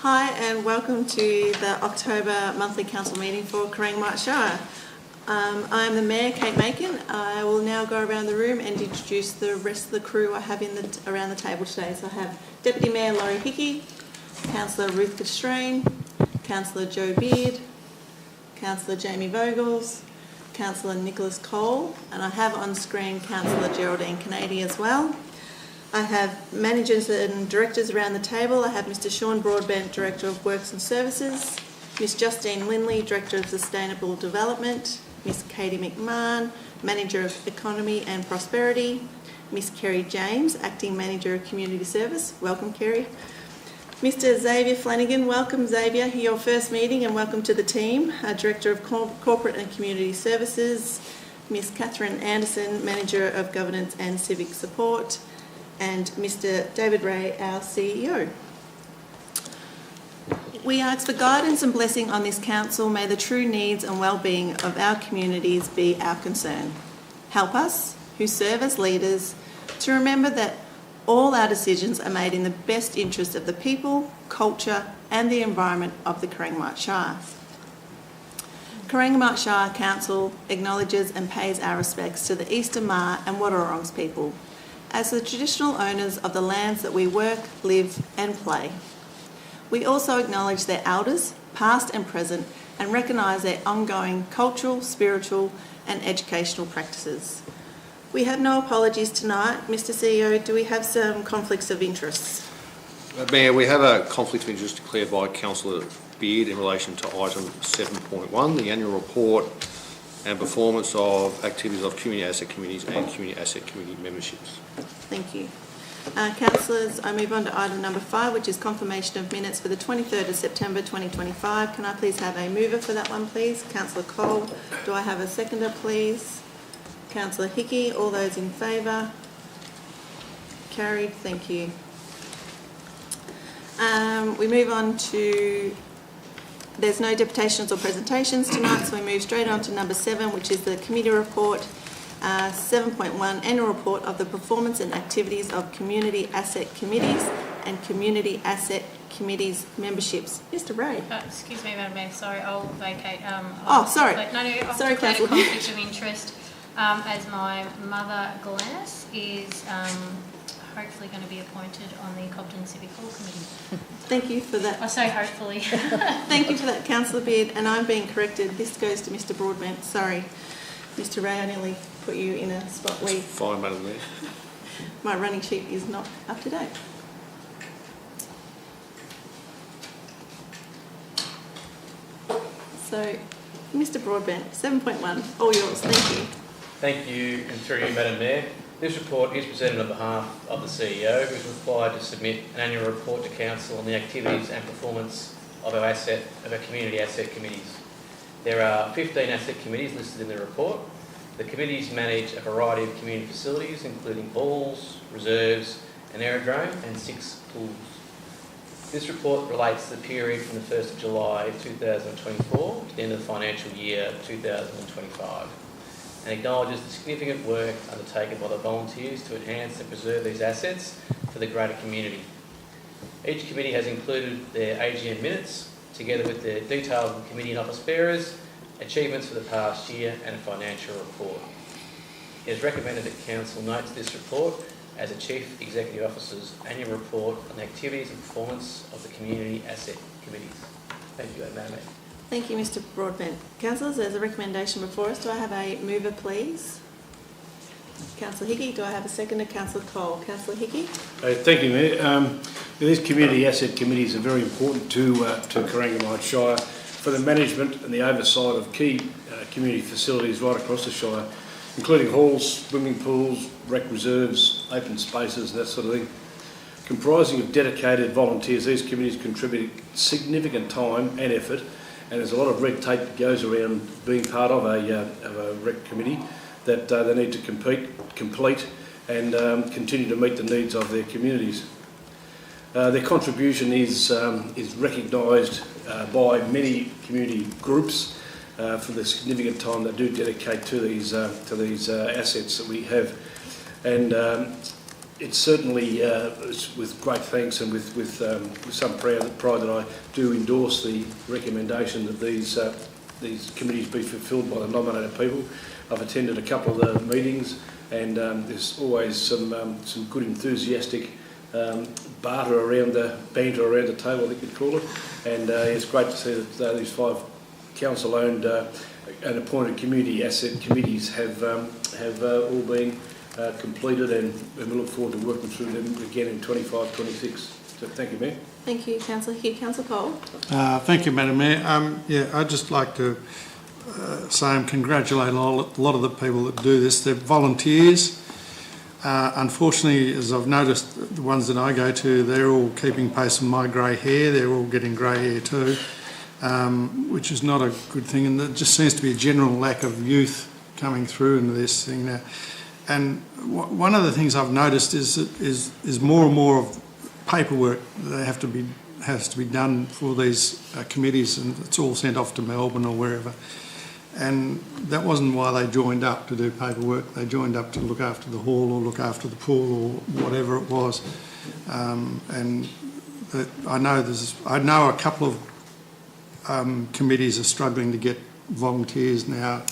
Hi and welcome to the October monthly council meeting for Corangamite Shire. I'm the Mayor, Kate Macon. I will now go around the room and introduce the rest of the crew I have around the table today. So I have Deputy Mayor Laurie Hickey, Councillor Ruth Castrain, Councillor Joe Beard, Councillor Jamie Vogels, Councillor Nicholas Cole, and I have on screen Councillor Geraldine Canady as well. I have managers and directors around the table. I have Mr Sean Broadbent, Director of Works and Services, Miss Justine Lindley, Director of Sustainable Development, Miss Katie McMahon, Manager of Economy and Prosperity, Miss Kerry James, Acting Manager of Community Service. Welcome, Kerry. Mr Xavier Flanagan, welcome Xavier, your first meeting, and welcome to the team. Director of Corporate and Community Services, Miss Catherine Anderson, Manager of Governance and Civic Support, and Mr David Ray, our CEO. We ask for guidance and blessing on this council. May the true needs and well-being of our communities be our concern. Help us, who serve as leaders, to remember that all our decisions are made in the best interest of the people, culture and the environment of the Corangamite Shire. Corangamite Shire Council acknowledges and pays our respects to the Eastern Maar and Wadawurrungs people as the traditional owners of the lands that we work, live and play. We also acknowledge their elders, past and present, and recognise their ongoing cultural, spiritual and educational practices. We have no apologies tonight. Mr CEO, do we have some conflicts of interest? Mayor, we have a conflict of interest declared by Councillor Beard in relation to item 7.1, the annual report and performance of activities of community asset committees and community asset committee memberships. Thank you. Councillors, I move on to item number 5, which is confirmation of minutes for the 23rd of September 2025. Can I please have a mover for that one, please? Councillor Cole. Do I have a seconder, please? Councillor Hickey. All those in favour? Carried. Thank you. We move on to... There's no deputations or presentations tonight, so we move straight on to number 7, which is the committee report. 7.1, annual report of the performance and activities of community asset committees and community asset committees memberships. Mr Ray. Excuse me, Madam Mayor, sorry, I'll vacate. Sorry. Sorry, Councillor. Conflict of interest, as my mother Glennis is hopefully going to be appointed on the Cobden Civic Hall Committee. Thank you for that. I say hopefully. Thank you for that, Councillor Beard, and I'm being corrected. This goes to Mr Broadbent. Sorry. Mr Ray, I nearly put you in a spot where... Fine, Madam Mayor. My running sheet is not up to date. So, Mr Broadbent, 7.1, all yours. Thank you. Thank you, and through you, Madam Mayor. This report is presented on behalf of the CEO, who is required to submit an annual report to Council on the activities and performance of our community asset committees. There are 15 asset committees listed in the report. The committees manage a variety of community facilities, including halls, reserves, an aerodrome and 6 pools. This report relates to the period from the 1st of July 2024 to the end of the financial year 2025 and acknowledges the significant work undertaken by the volunteers to enhance and preserve these assets for the greater community. Each committee has included their AGM minutes, together with the detailed committee and office bearers, achievements for the past year and a financial report. It is recommended that Council notes this report as a Chief Executive Officer's annual report on the activities and performance of the community asset committees. Thank you, Madam Mayor. Thank you, Mr Broadbent. Councillors, there's a recommendation before us. Do I have a mover, please? Councillor Hickey. Do I have a seconder? Councillor Cole. Councillor Hickey. Thank you, Mayor. These community asset committees are very important to Corangamite Shire for the management and the oversight of key community facilities right across the Shire, including halls, swimming pools, rec reserves, open spaces and that sort of thing. Comprising of dedicated volunteers, these committees contribute significant time and effort, and there's a lot of red tape that goes around being part of a rec committee that they need to complete and continue to meet the needs of their communities. Their contribution is recognised by many community groups for the significant time they do dedicate to these assets that we have, and it's certainly it's with great thanks and with some pride that I do endorse the recommendation that these committees be fulfilled by the nominated people. I've attended a couple of the meetings, and there's always some good enthusiastic banter around the table, I think you'd call it, and it's great to see that these 5 council-owned and appointed community asset committees have all been completed, and we look forward to working through them again in 25-26. So thank you, Mayor. Thank you, Councillor Hugh. Councillor Cole. Thank you, Madam Mayor. I'd just like to say and congratulate a lot of the people that do this. They're volunteers. Unfortunately, as I've noticed, the ones that I go to, they're all keeping pace with my grey hair. They're all getting grey hair too, which is not a good thing. And there just seems to be a general lack of youth coming through into this thing now. And one of the things I've noticed is more and more of paperwork that has to be done for these committees, and it's all sent off to Melbourne or wherever. And that wasn't why they joined up to do paperwork. They joined up to look after the hall or look after the pool or whatever it was. And I know a couple of committees are struggling to get volunteers now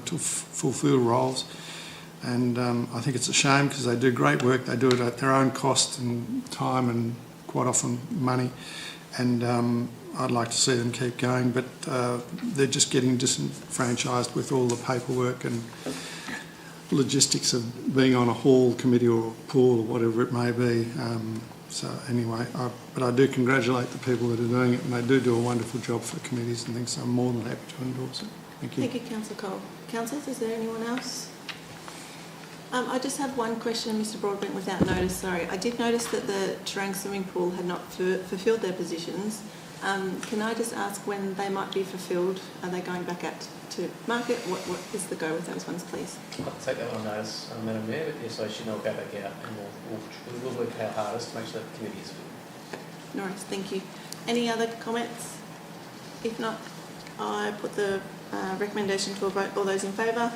to fulfil roles. And I think it's a shame because they do great work. They do it at their own cost and time and quite often money. And I'd like to see them keep going, but they're just getting disenfranchised with all the paperwork and logistics of being on a hall committee or a pool or whatever it may be. So anyway, but I do congratulate the people that are doing it, and they do a wonderful job for committees and things, so I'm more than happy to endorse it. Thank you. Thank you, Councillor Cole. Councillors, is there anyone else? I just have one question, Mr Broadbent, without notice, sorry. I did notice that the Shire swimming pool had not fulfilled their positions. Can I just ask when they might be fulfilled? Are they going back out to market? What is the go with those ones, please? I'll take that one on notice, Madam Mayor, but yes, I should know go back out, and we'll work our hardest to make sure that the committee is filled. No worries, thank you. Any other comments? If not, I put the recommendation to a vote. All those in favour?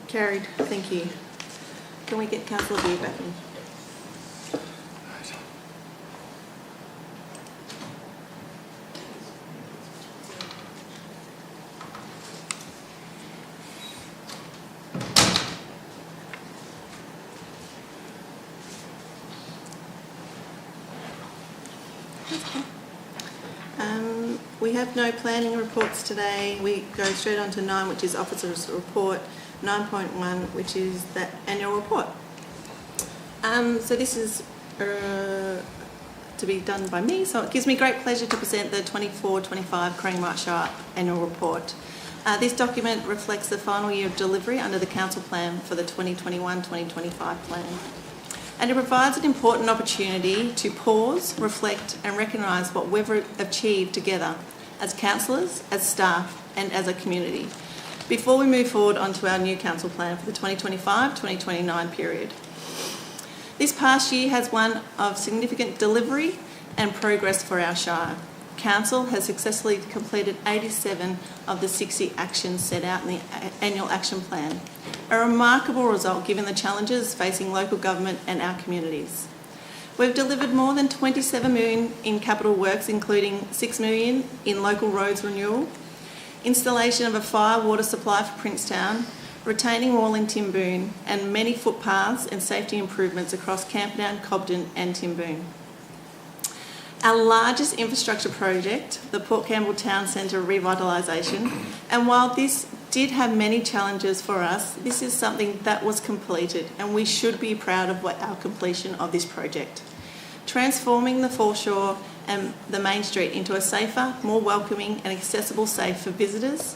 Carried. Thank you. Can we get Councillor Beard back in? We have no planning reports today. We go straight on to 9, which is Officer's Report, 9.1, which is the annual report. So this is to be done by me, so it gives me great pleasure to present the 24-25 Corangamite Shire annual report. This document reflects the final year of delivery under the council plan for the 2021-2025 plan. And it provides an important opportunity to pause, reflect and recognise what we've achieved together as councillors, as staff and as a community before we move forward onto our new council plan for the 2025-2029 period. This past year has one of significant delivery and progress for our Shire. Council has successfully completed 87 of the 60 actions set out in the annual action plan, a remarkable result given the challenges facing local government and our communities. We've delivered more than 27 million in capital works, including 6 million in local roads renewal, installation of a fire water supply for Princetown, retaining wall in Timboon, and many footpaths and safety improvements across Camperdown, Cobden and Timboon. Our largest infrastructure project, the Port Campbell Town Centre revitalisation, and while this did have many challenges for us, this is something that was completed and we should be proud of our completion of this project. Transforming the foreshore and the main street into a safer, more welcoming and accessible safe for visitors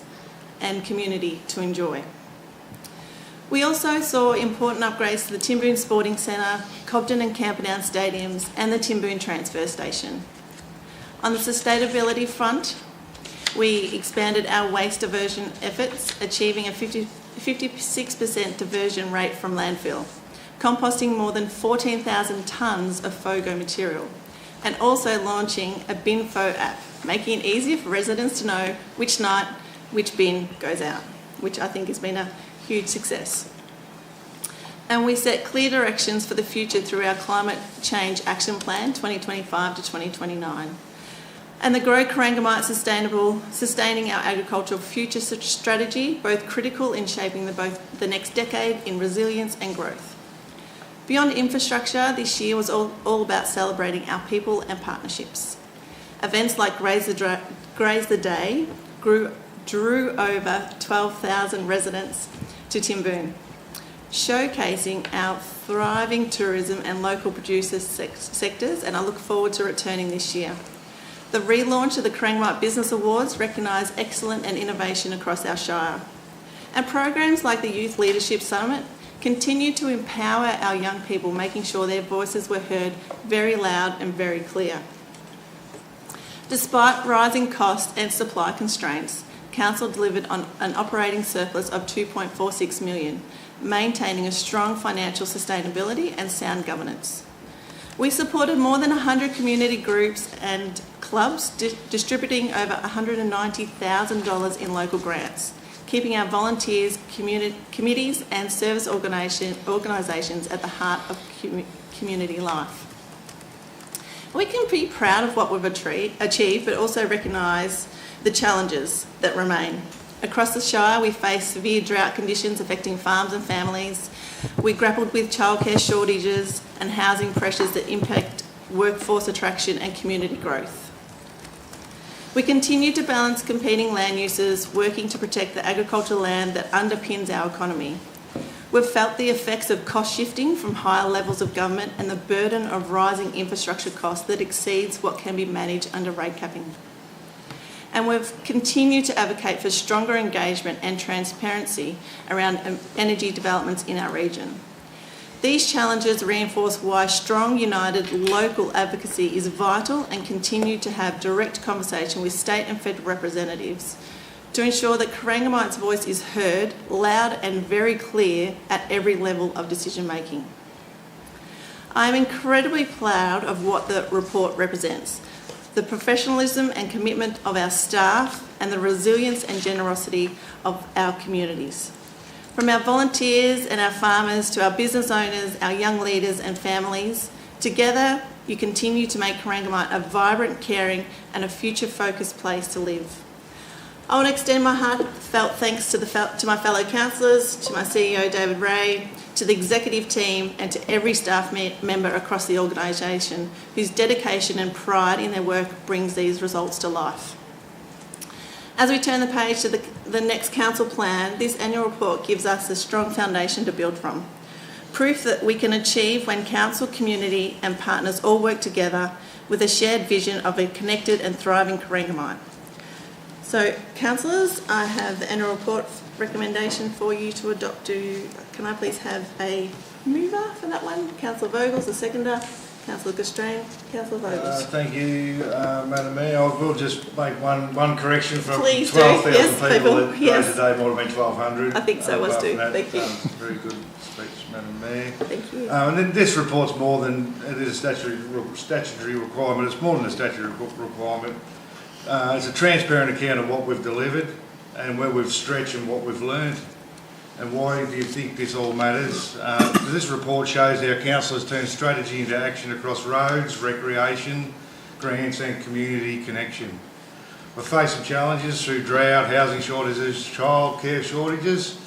and community to enjoy. We also saw important upgrades to the Timboon Sporting Centre, Cobden and Camperdown stadiums and the Timboon transfer station. On the sustainability front, we expanded our waste diversion efforts, achieving a 56% diversion rate from landfill, composting more than 14,000 tonnes of FOGO material, and also launching a BinFo app, making it easier for residents to know which night which bin goes out, which I think has been a huge success. And we set clear directions for the future through our Climate Change Action Plan 2025 to 2029. And the Grow Corangamite Sustaining Our Agricultural Future strategy, both critical in shaping both the next decade in resilience and growth. Beyond infrastructure, this year was all about celebrating our people and partnerships. Events like Graze the Day drew over 12,000 residents to Timboon, showcasing our thriving tourism and local producer sectors, and I look forward to returning this year. The relaunch of the Corangamite Business Awards recognise excellence and innovation across our Shire. And programs like the Youth Leadership Summit continue to empower our young people, making sure their voices were heard very loud and very clear. Despite rising costs and supply constraints, Council delivered on an operating surplus of $2.46 million, maintaining a strong financial sustainability and sound governance. We supported more than 100 community groups and clubs, distributing over $190,000 in local grants, keeping our volunteers, committees and service organisations at the heart of community life. We can be proud of what we've achieved, but also recognise the challenges that remain. Across the Shire, we face severe drought conditions affecting farms and families. We grappled with childcare shortages and housing pressures that impact workforce attraction and community growth. We continue to balance competing land uses, working to protect the agricultural land that underpins our economy. We've felt the effects of cost shifting from higher levels of government and the burden of rising infrastructure costs that exceeds what can be managed under rate capping. And we've continued to advocate for stronger engagement and transparency around energy developments in our region. These challenges reinforce why strong, united local advocacy is vital, and continue to have direct conversation with state and federal representatives to ensure that Corangamite's voice is heard loud and very clear at every level of decision making. I am incredibly proud of what the report represents: the professionalism and commitment of our staff and the resilience and generosity of our communities. From our volunteers and our farmers to our business owners, our young leaders and families, together you continue to make Corangamite a vibrant, caring and a future-focused place to live. I want to extend my heartfelt thanks to my fellow councillors, to my CEO David Ray, to the executive team and to every staff member across the organisation whose dedication and pride in their work brings these results to life. As we turn the page to the next council plan, this annual report gives us a strong foundation to build from. Proof that we can achieve when council, community and partners all work together with a shared vision of a connected and thriving Corangamite. So, councillors, I have the annual report recommendation for you to adopt. Can I please have a mover for that one? Councillor Vogels, a seconder. Councillor Gastrain. Councillor Vogels. Thank you, Madam Mayor. I will just make one correction from 12,000 people. That yes. Today might have been 1,200. I think so was too. Thank you. Very good speech, Madam Mayor. Thank you. And then this report's more than it is a statutory requirement. It's more than a statutory requirement. It's a transparent account of what we've delivered and where we've stretched and what we've learned. And why do you think this all matters? This report shows how councillors turn strategy into action across roads, recreation, grants and community connection. We've faced some challenges through drought, housing shortages, childcare shortages,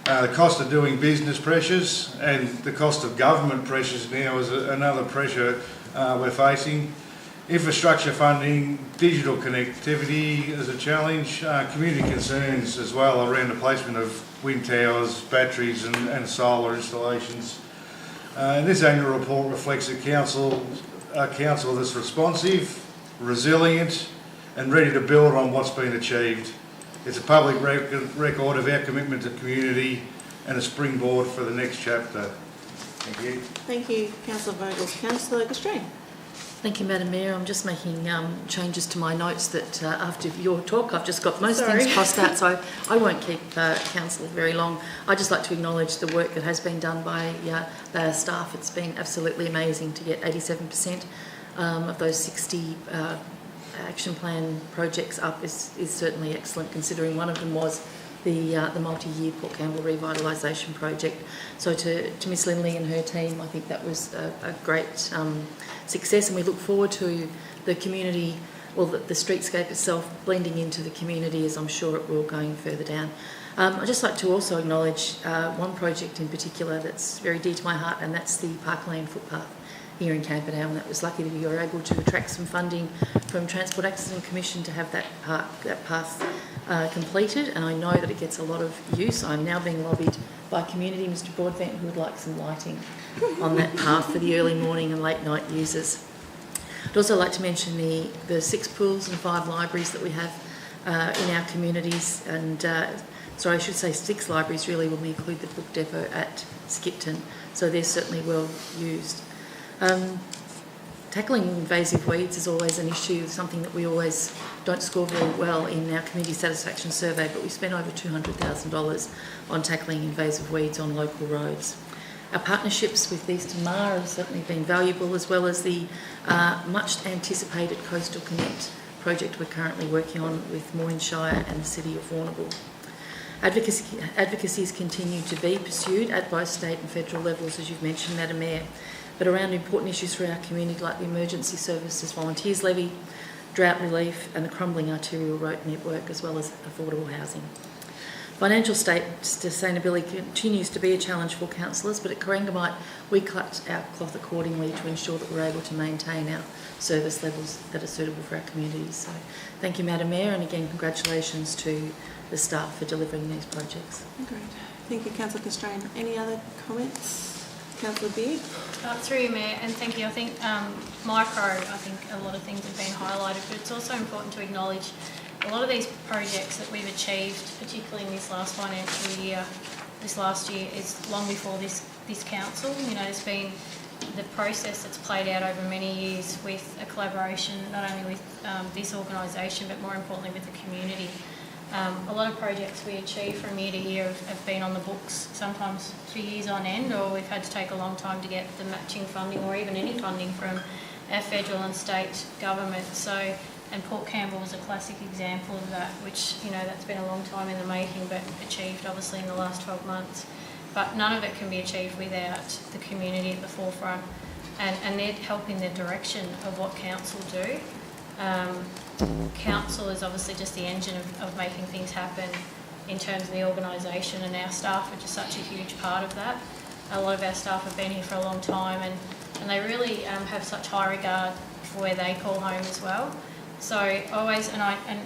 the cost of doing business pressures, and the cost of government pressures now is another pressure we're facing. Infrastructure funding, digital connectivity is a challenge, community concerns as well around the placement of wind towers, batteries and solar installations. And this annual report reflects a council that's responsive, resilient and ready to build on what's been achieved. It's a public record of our commitment to community and a springboard for the next chapter. Thank you. Thank you, Councillor Vogels. Councillor Gastrain. Thank you, Madam Mayor. I'm just making changes to my notes that after your talk I've just got most things crossed out, so I won't keep Council very long. I'd just like to acknowledge the work that has been done by our staff. It's been absolutely amazing to get 87% of those 60 action plan projects up is certainly excellent, considering one of them was the multi-year Port Campbell revitalisation project. So to Miss Lindley and her team, I think that was a great success, and we look forward to the community, well, the streetscape itself blending into the community, as I'm sure it will going further down. I'd just like to also acknowledge one project in particular that's very dear to my heart, and that's the Parkland footpath here in Camperdown. And that was lucky that we were able to attract some funding from Transport Accident Commission to have that path completed, and I know that it gets a lot of use. I'm now being lobbied by community, Mr Broadbent, who would like some lighting on that path for the early morning and late night users. I'd also like to mention the 6 pools and 5 libraries that we have in our communities, and sorry, I should say 6 libraries really when we include the book depot at Skipton, so they're certainly well used. Tackling invasive weeds is always an issue, something that we always don't score very well in our community satisfaction survey, but we spent over $200,000 on tackling invasive weeds on local roads. Our partnerships with Eastern Mar have certainly been valuable, as well as the much anticipated Coastal Connect project we're currently working on with Moyne Shire and the City of Warrnambool. Advocacies continue to be pursued at both state and federal levels, as you've mentioned, Madam Mayor, but around important issues for our community like the Emergency Services Volunteers Levy, drought relief and the crumbling arterial road network, as well as affordable housing. Financial sustainability continues to be a challenge for councillors, but at Corangamite we cut our cloth accordingly to ensure that we're able to maintain our service levels that are suitable for our communities. So thank you, Madam Mayor, and again congratulations to the staff for delivering these projects. Great. Thank you, Councillor Constrain. Any other comments? Councillor Beard? Through you, Mayor, and thank you. I think I think a lot of things have been highlighted, but it's also important to acknowledge a lot of these projects that we've achieved, particularly in this last financial year, this last year, is long before this council. You know, there's been the process that's played out over many years with a collaboration, not only with this organisation, but more importantly with the community. A lot of projects we achieve from year to year have been on the books, sometimes for years on end, or we've had to take a long time to get the matching funding or even any funding from our federal and state government. So, and Port Campbell was a classic example of that, which, you know, that's been a long time in the making, but achieved obviously in the last 12 months. But none of it can be achieved without the community at the forefront and they're helping the direction of what council do. Council is obviously just the engine of making things happen in terms of the organisation, and our staff are just such a huge part of that. A lot of our staff have been here for a long time and they really have such high regard for where they call home as well. So always, and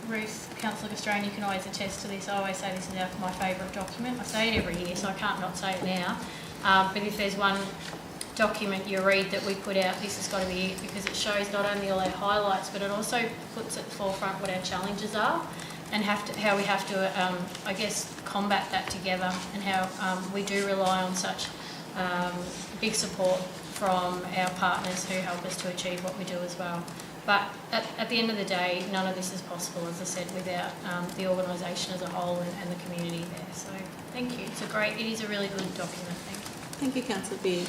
Ruth, Councillor Australian, you can always attest to this, I always say this is my favourite document. I say it every year, so I can't not say it now. But if there's one document you read that we put out, this has got to be it, because it shows not only all our highlights, but it also puts at the forefront what our challenges are and how we have to, I guess, combat that together, and how we do rely on such big support from our partners who help us to achieve what we do as well. But at the end of the day, none of this is possible, as I said, without the organisation as a whole and the community there. So thank you. It is a really good document. Thank you. Thank you, Councillor Beard.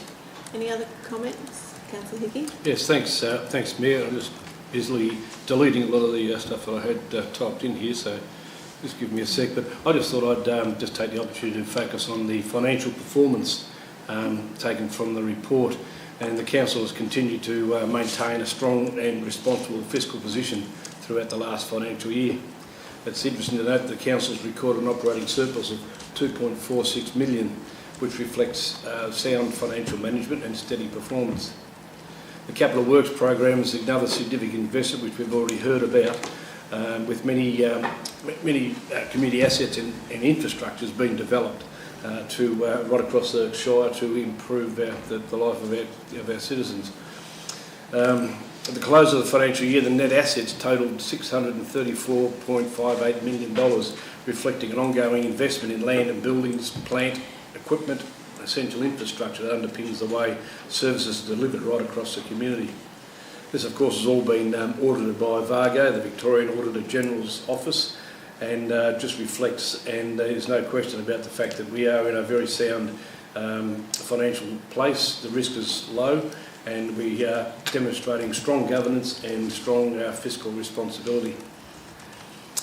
Any other comments? Councillor Hickey? Yes, thanks, Mayor. I'm just busily deleting a lot of the stuff that I had typed in here, so just give me a sec. But I just thought I'd just take the opportunity to focus on the financial performance taken from the report. And the council has continued to maintain a strong and responsible fiscal position throughout the last financial year. It's interesting to note that the council's recorded an operating surplus of $2.46 million, which reflects sound financial management and steady performance. The Capital Works program is another significant investment which we've already heard about, with many community assets and infrastructures being developed right across the Shire to improve the life of our citizens. At the close of the financial year, the net assets totalled $634.58 million, reflecting an ongoing investment in land and buildings, plant, equipment, essential infrastructure that underpins the way services are delivered right across the community. This, of course, has all been audited by VARGO, the Victorian Auditor General's Office, and just reflects, and there's no question about the fact that we are in a very sound financial place. The risk is low, and we are demonstrating strong governance and strong fiscal responsibility.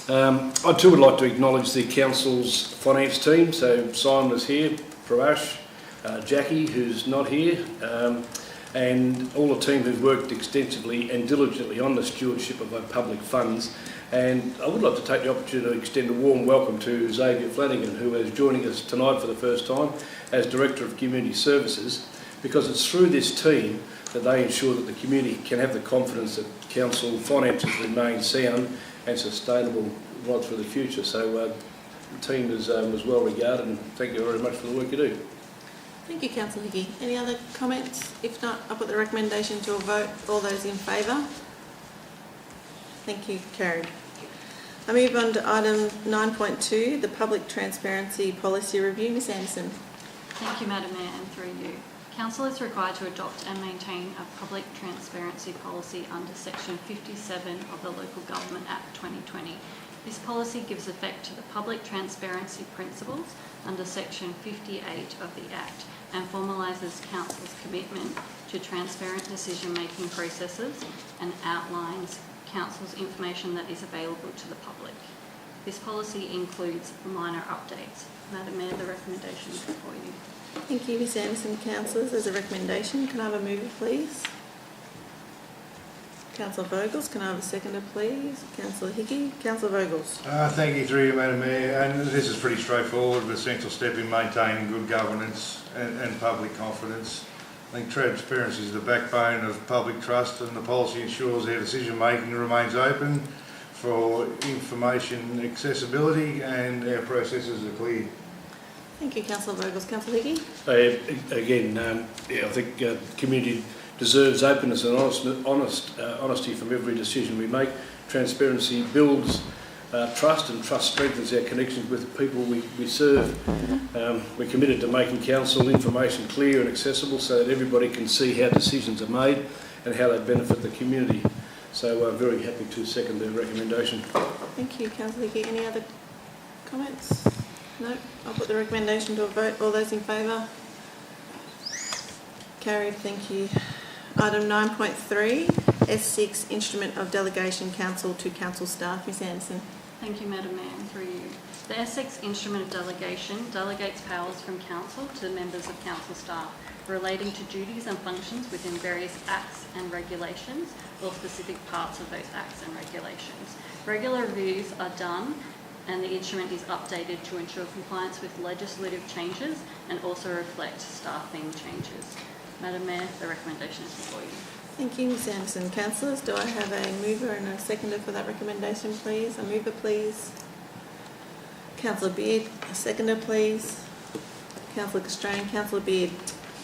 I too would like to acknowledge the Council's finance team. So Simon is here, Prash, Jackie, who's not here, and all the team who've worked extensively and diligently on the stewardship of our public funds. And I would like to take the opportunity to extend a warm welcome to Xavier Flanagan, who is joining us tonight for the first time as Director of Community Services, because it's through this team that they ensure that the community can have the confidence that council finances remain sound and sustainable right through the future. So the team is well regarded, and thank you very much for the work you do. Thank you, Councillor Hickey. Any other comments? If not, I'll put the recommendation to a vote. All those in favour? Thank you. Carried. I move on to item 9.2, the Public Transparency Policy Review. Ms Anderson. Thank you, Madam Mayor, and through you. Council is required to adopt and maintain a public transparency policy under Section 57 of the Local Government Act 2020. This policy gives effect to the public transparency principles under Section 58 of the Act and formalises Council's commitment to transparent decision-making processes and outlines Council's information that is available to the public. This policy includes minor updates. Madam Mayor, the recommendation is before you. Thank you, Ms Anderson. Councillors, as a recommendation, can I have a mover, please? Councillor Vogels, can I have a seconder, please? Councillor Hickey. Councillor Vogels. Thank you through you, Madam Mayor. And this is pretty straightforward, an essential step in maintaining good governance and public confidence. I think transparency is the backbone of public trust, and the policy ensures our decision making remains open for information accessibility and our processes are clear. Thank you, Councillor Vogels. Councillor Hickey. I think the community deserves openness and honesty from every decision we make. Transparency builds trust, and trust strengthens our connections with the people we serve. We're committed to making council information clear and accessible so that everybody can see how decisions are made and how they benefit the community. So I'm very happy to second the recommendation. Thank you, Councillor Hickey. Any other comments? No? I'll put the recommendation to a vote. All those in favour? Carried. Thank you. Item 9.3, S6, Instrument of Delegation Council to Council Staff. Ms Anderson. Thank you, Madam Mayor, and through you. The S6 Instrument of Delegation delegates powers from Council to members of Council staff relating to duties and functions within various acts and regulations or specific parts of those acts and regulations. Regular reviews are done and the instrument is updated to ensure compliance with legislative changes and also reflect staffing changes. Madam Mayor, the recommendation is before you. Thank you, Ms Anderson. Councillors, do I have a mover and a seconder for that recommendation, please? A mover, please. Councillor Beard. A seconder, please. Councillor Castrain. Councillor Beard.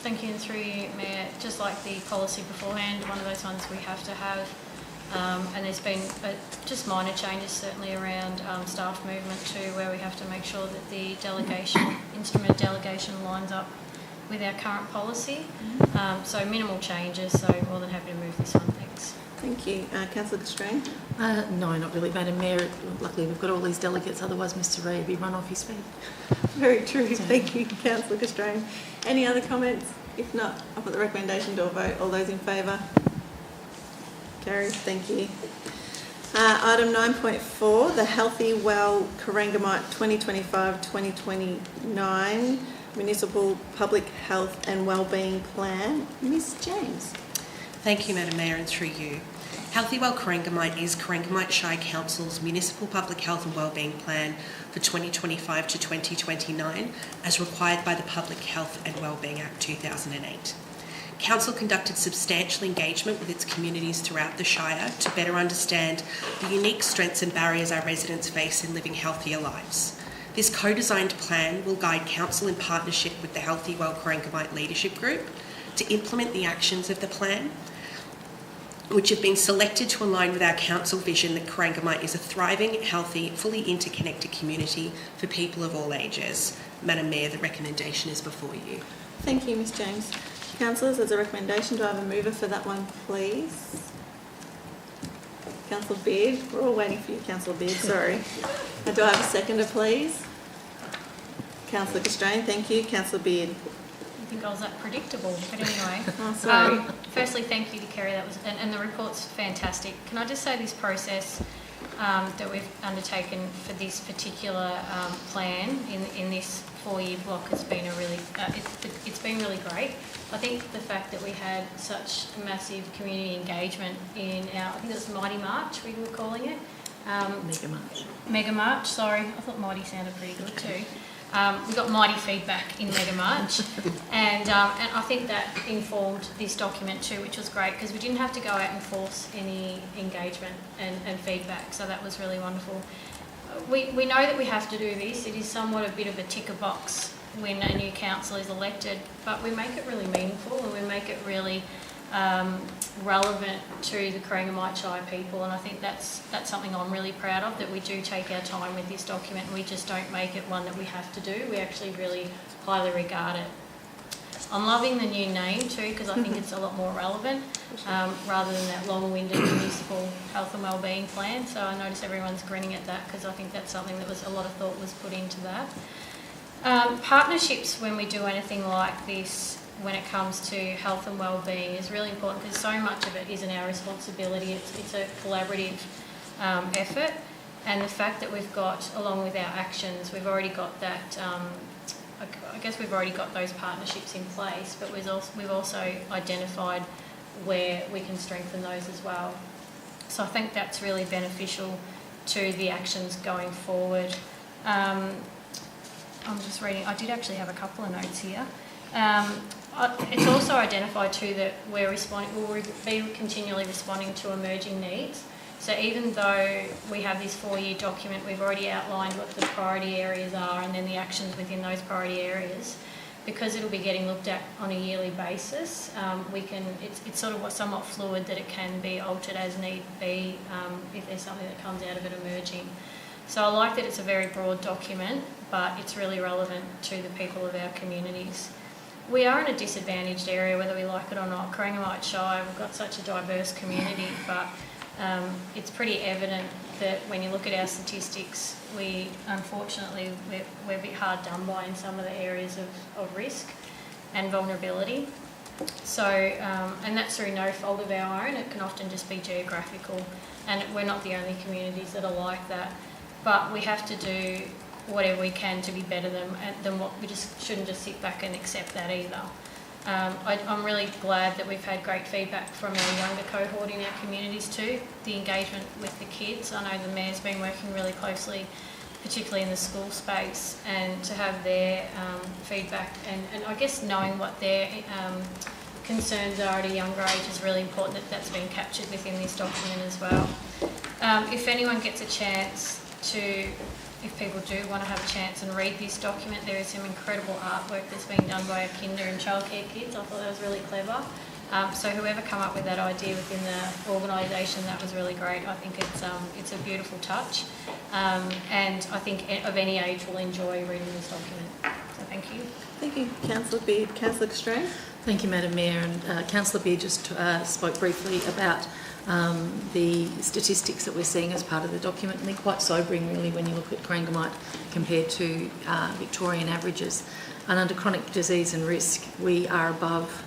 Thank you, and through you, Mayor. Just like the policy beforehand, one of those ones we have to have. And there's been just minor changes certainly around staff movement too, where we have to make sure that the delegation, instrument of delegation lines up with our current policy. So minimal changes, so more than happy to move this one. Thanks. Thank you. Councillor Castrain. No, not really, Madam Mayor. Luckily, we've got all these delegates, otherwise Mr Ray would be run off his feet. Very true. Thank you, Councillor Castrain. Any other comments? If not, I'll put the recommendation to a vote. All those in favour? Carried. Thank you. Item 9.4, the Healthy Well Corangamite 2025-2029 Municipal Public Health and Wellbeing Plan. Ms James. Thank you, Madam Mayor, and through you. Healthy Well Corangamite is Corangamite Shire Council's Municipal Public Health and Wellbeing Plan for 2025 to 2029 as required by the Public Health and Wellbeing Act 2008. Council conducted substantial engagement with its communities throughout the Shire to better understand the unique strengths and barriers our residents face in living healthier lives. This co-designed plan will guide Council in partnership with the Healthy Well Corangamite Leadership Group to implement the actions of the plan, which have been selected to align with our Council vision that Corangamite is a thriving, healthy, fully interconnected community for people of all ages. Madam Mayor, the recommendation is before you. Thank you, Ms James. Councillors, as a recommendation, do I have a mover for that one, please? Councillor Beard. We're all waiting for you, Councillor Beard, sorry. Do I have a seconder, please? Councillor Castrain, thank you. Councillor Beard. I think I was that predictable, but anyway. Oh, sorry. Firstly, thank you to Kerry. That was, and the report's fantastic. Can I just say this process that we've undertaken for this particular plan in this 4-year block has been it's been really great. I think the fact that we had such massive community engagement in our, I think it was Mighty March we were calling it. Mega March, sorry. I thought Mighty sounded pretty good too. We got mighty feedback in Mega March, and I think that informed this document too, which was great because we didn't have to go out and force any engagement and feedback, so that was really wonderful. We know that we have to do this. It is somewhat a bit of a ticker box when a new council is elected, but we make it really meaningful and we make it really relevant to the Corangamite Shire people, and I think that's something I'm really proud of, that we do take our time with this document and we just don't make it one that we have to do. We actually really highly regard it. I'm loving the new name too because I think it's a lot more relevant rather than that long-winded municipal health and wellbeing plan. So I notice everyone's grinning at that because I think that's something that was a lot of thought was put into that. Partnerships when we do anything like this, when it comes to health and wellbeing, is really important because so much of it isn't our responsibility. It's a collaborative effort, and the fact that we've got, along with our actions, we've already got that. I guess we've already got those partnerships in place, but we've also identified where we can strengthen those as well. So I think that's really beneficial to the actions going forward. I'm just reading. I did actually have a couple of notes here. It's also identified too that we'll be continually responding to emerging needs. So even though we have this 4-year document, we've already outlined what the priority areas are and then the actions within those priority areas. Because it'll be getting looked at on a yearly basis, it's sort of somewhat fluid, that it can be altered as need be if there's something that comes out of it emerging. So I like that it's a very broad document, but it's really relevant to the people of our communities. We are in a disadvantaged area, whether we like it or not. Corangamite Shire, we've got such a diverse community, but it's pretty evident that when you look at our statistics, unfortunately, we're a bit hard done by in some of the areas of risk and vulnerability. So, and that's through no fault of our own. It can often just be geographical, and we're not the only communities that are like that. But we have to do whatever we can to be better than what we just shouldn't just sit back and accept that either. I'm really glad that we've had great feedback from our younger cohort in our communities too, the engagement with the kids. I know the Mayor's been working really closely, particularly in the school space, and to have their feedback and I guess knowing what their concerns are at a younger age is really important, that's been captured within this document as well. If anyone gets a chance if people do want to have a chance and read this document, there is some incredible artwork that's been done by our kinder and childcare kids. I thought that was really clever. So whoever come up with that idea within the organisation, that was really great. I think it's a beautiful touch, and I think of any age will enjoy reading this document. So thank you. Thank you, Councillor Beard. Councillor Castrain. Thank you, Madam Mayor. And Councillor Beard just spoke briefly about the statistics that we're seeing as part of the document, and they're quite sobering really when you look at Corangamite compared to Victorian averages. And under chronic disease and risk, we are above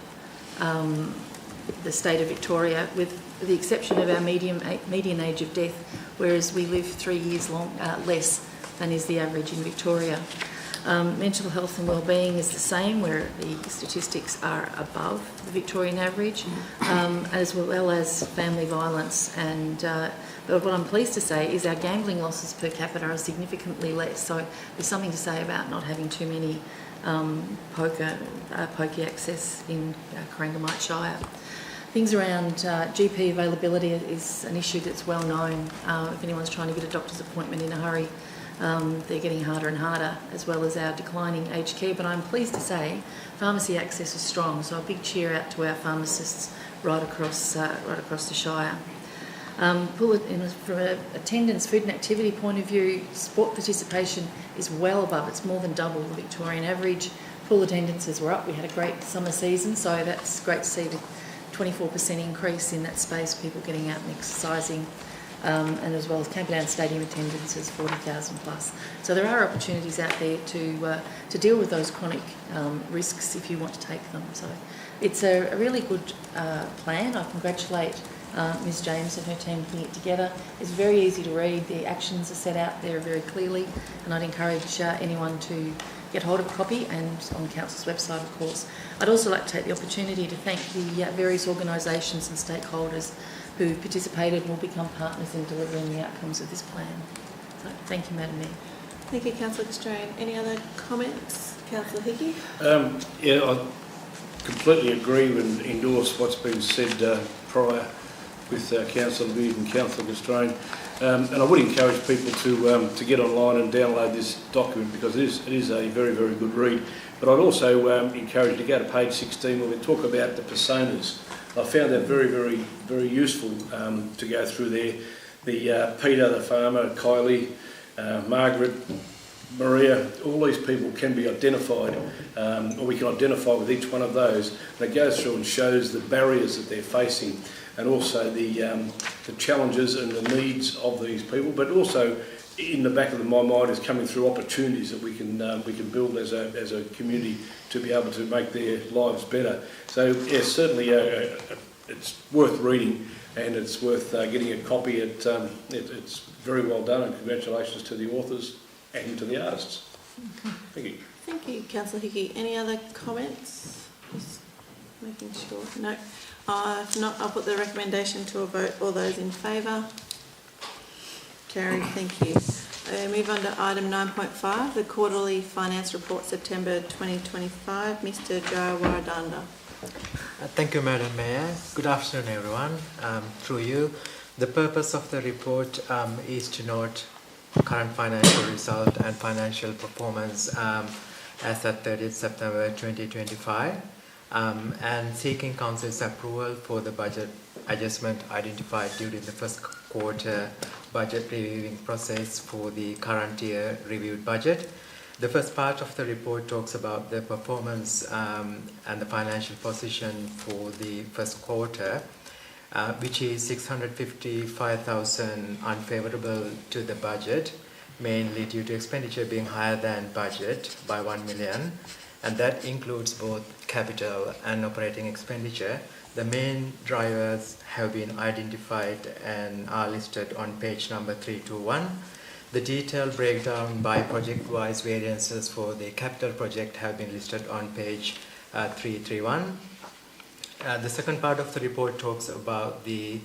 the state of Victoria, with the exception of our median age of death, whereas we live 3 years less than is the average in Victoria. Mental health and wellbeing is the same, where the statistics are above the Victorian average, as well as family violence. And but what I'm pleased to say is our gambling losses per capita are significantly less. So there's something to say about not having too many pokey access in Corangamite Shire. Things around GP availability is an issue that's well known. If anyone's trying to get a doctor's appointment in a hurry, they're getting harder and harder, as well as our declining aged care. But I'm pleased to say pharmacy access is strong, so a big cheer out to our pharmacists right across the Shire. From an attendance, food and activity point of view, sport participation is well above. It's more than double the Victorian average. Pool attendances were up. We had a great summer season, so that's great to see the 24% increase in that space, people getting out and exercising. And as well as Camperdown Stadium attendance is 40,000 plus. So there are opportunities out there to deal with those chronic risks if you want to take them. So it's a really good plan. I congratulate Ms James and her team putting it together. It's very easy to read. The actions are set out there very clearly, and I'd encourage anyone to get hold of a copy, and on Council's website, of course. I'd also like to take the opportunity to thank the various organisations and stakeholders who participated and will become partners in delivering the outcomes of this plan. So, thank you, Madam Mayor. Thank you, Councillor Castrain. Any other comments? Councillor Hickey? Yeah, I completely agree and endorse what's been said prior with Councillor Beard and Councillor Castrain. And I would encourage people to get online and download this document, because it is a very, very good read. But I'd also encourage you to go to page 16 where we talk about the personas. I found that very, very, very useful to go through there. The Peter, the farmer, Kylie, Margaret, Maria, all these people can be identified, or we can identify with each one of those. And it goes through and shows the barriers that they're facing, and also the challenges and the needs of these people. But also, in the back of my mind, is coming through opportunities that we can build as a community to be able to make their lives better. So yes, certainly it's worth reading, and it's worth getting a copy. It's very well done, and congratulations to the authors and to the artists. Thank you. Thank you, Councillor Hickey. Any other comments? Just making sure. No. If not, I'll put the recommendation to a vote. All those in favour? Carried. Thank you. Move on to item 9.5, the quarterly finance report, September 2025. Mr. Jayawaradanda. Thank you, Madam Mayor. Good afternoon, everyone. Through you, the purpose of the report is to note current financial result and financial performance as at 30th September 2025, and seeking Council's approval for the budget adjustment identified during the first quarter budget reviewing process for the current year reviewed budget. The first part of the report talks about the performance and the financial position for the first quarter, which is 655,000 unfavourable to the budget, mainly due to expenditure being higher than budget by 1 million, and that includes both capital and operating expenditure. The main drivers have been identified and are listed on page number 321. The detailed breakdown by project-wise variances for the capital project have been listed on page 331. The second part of the report talks about the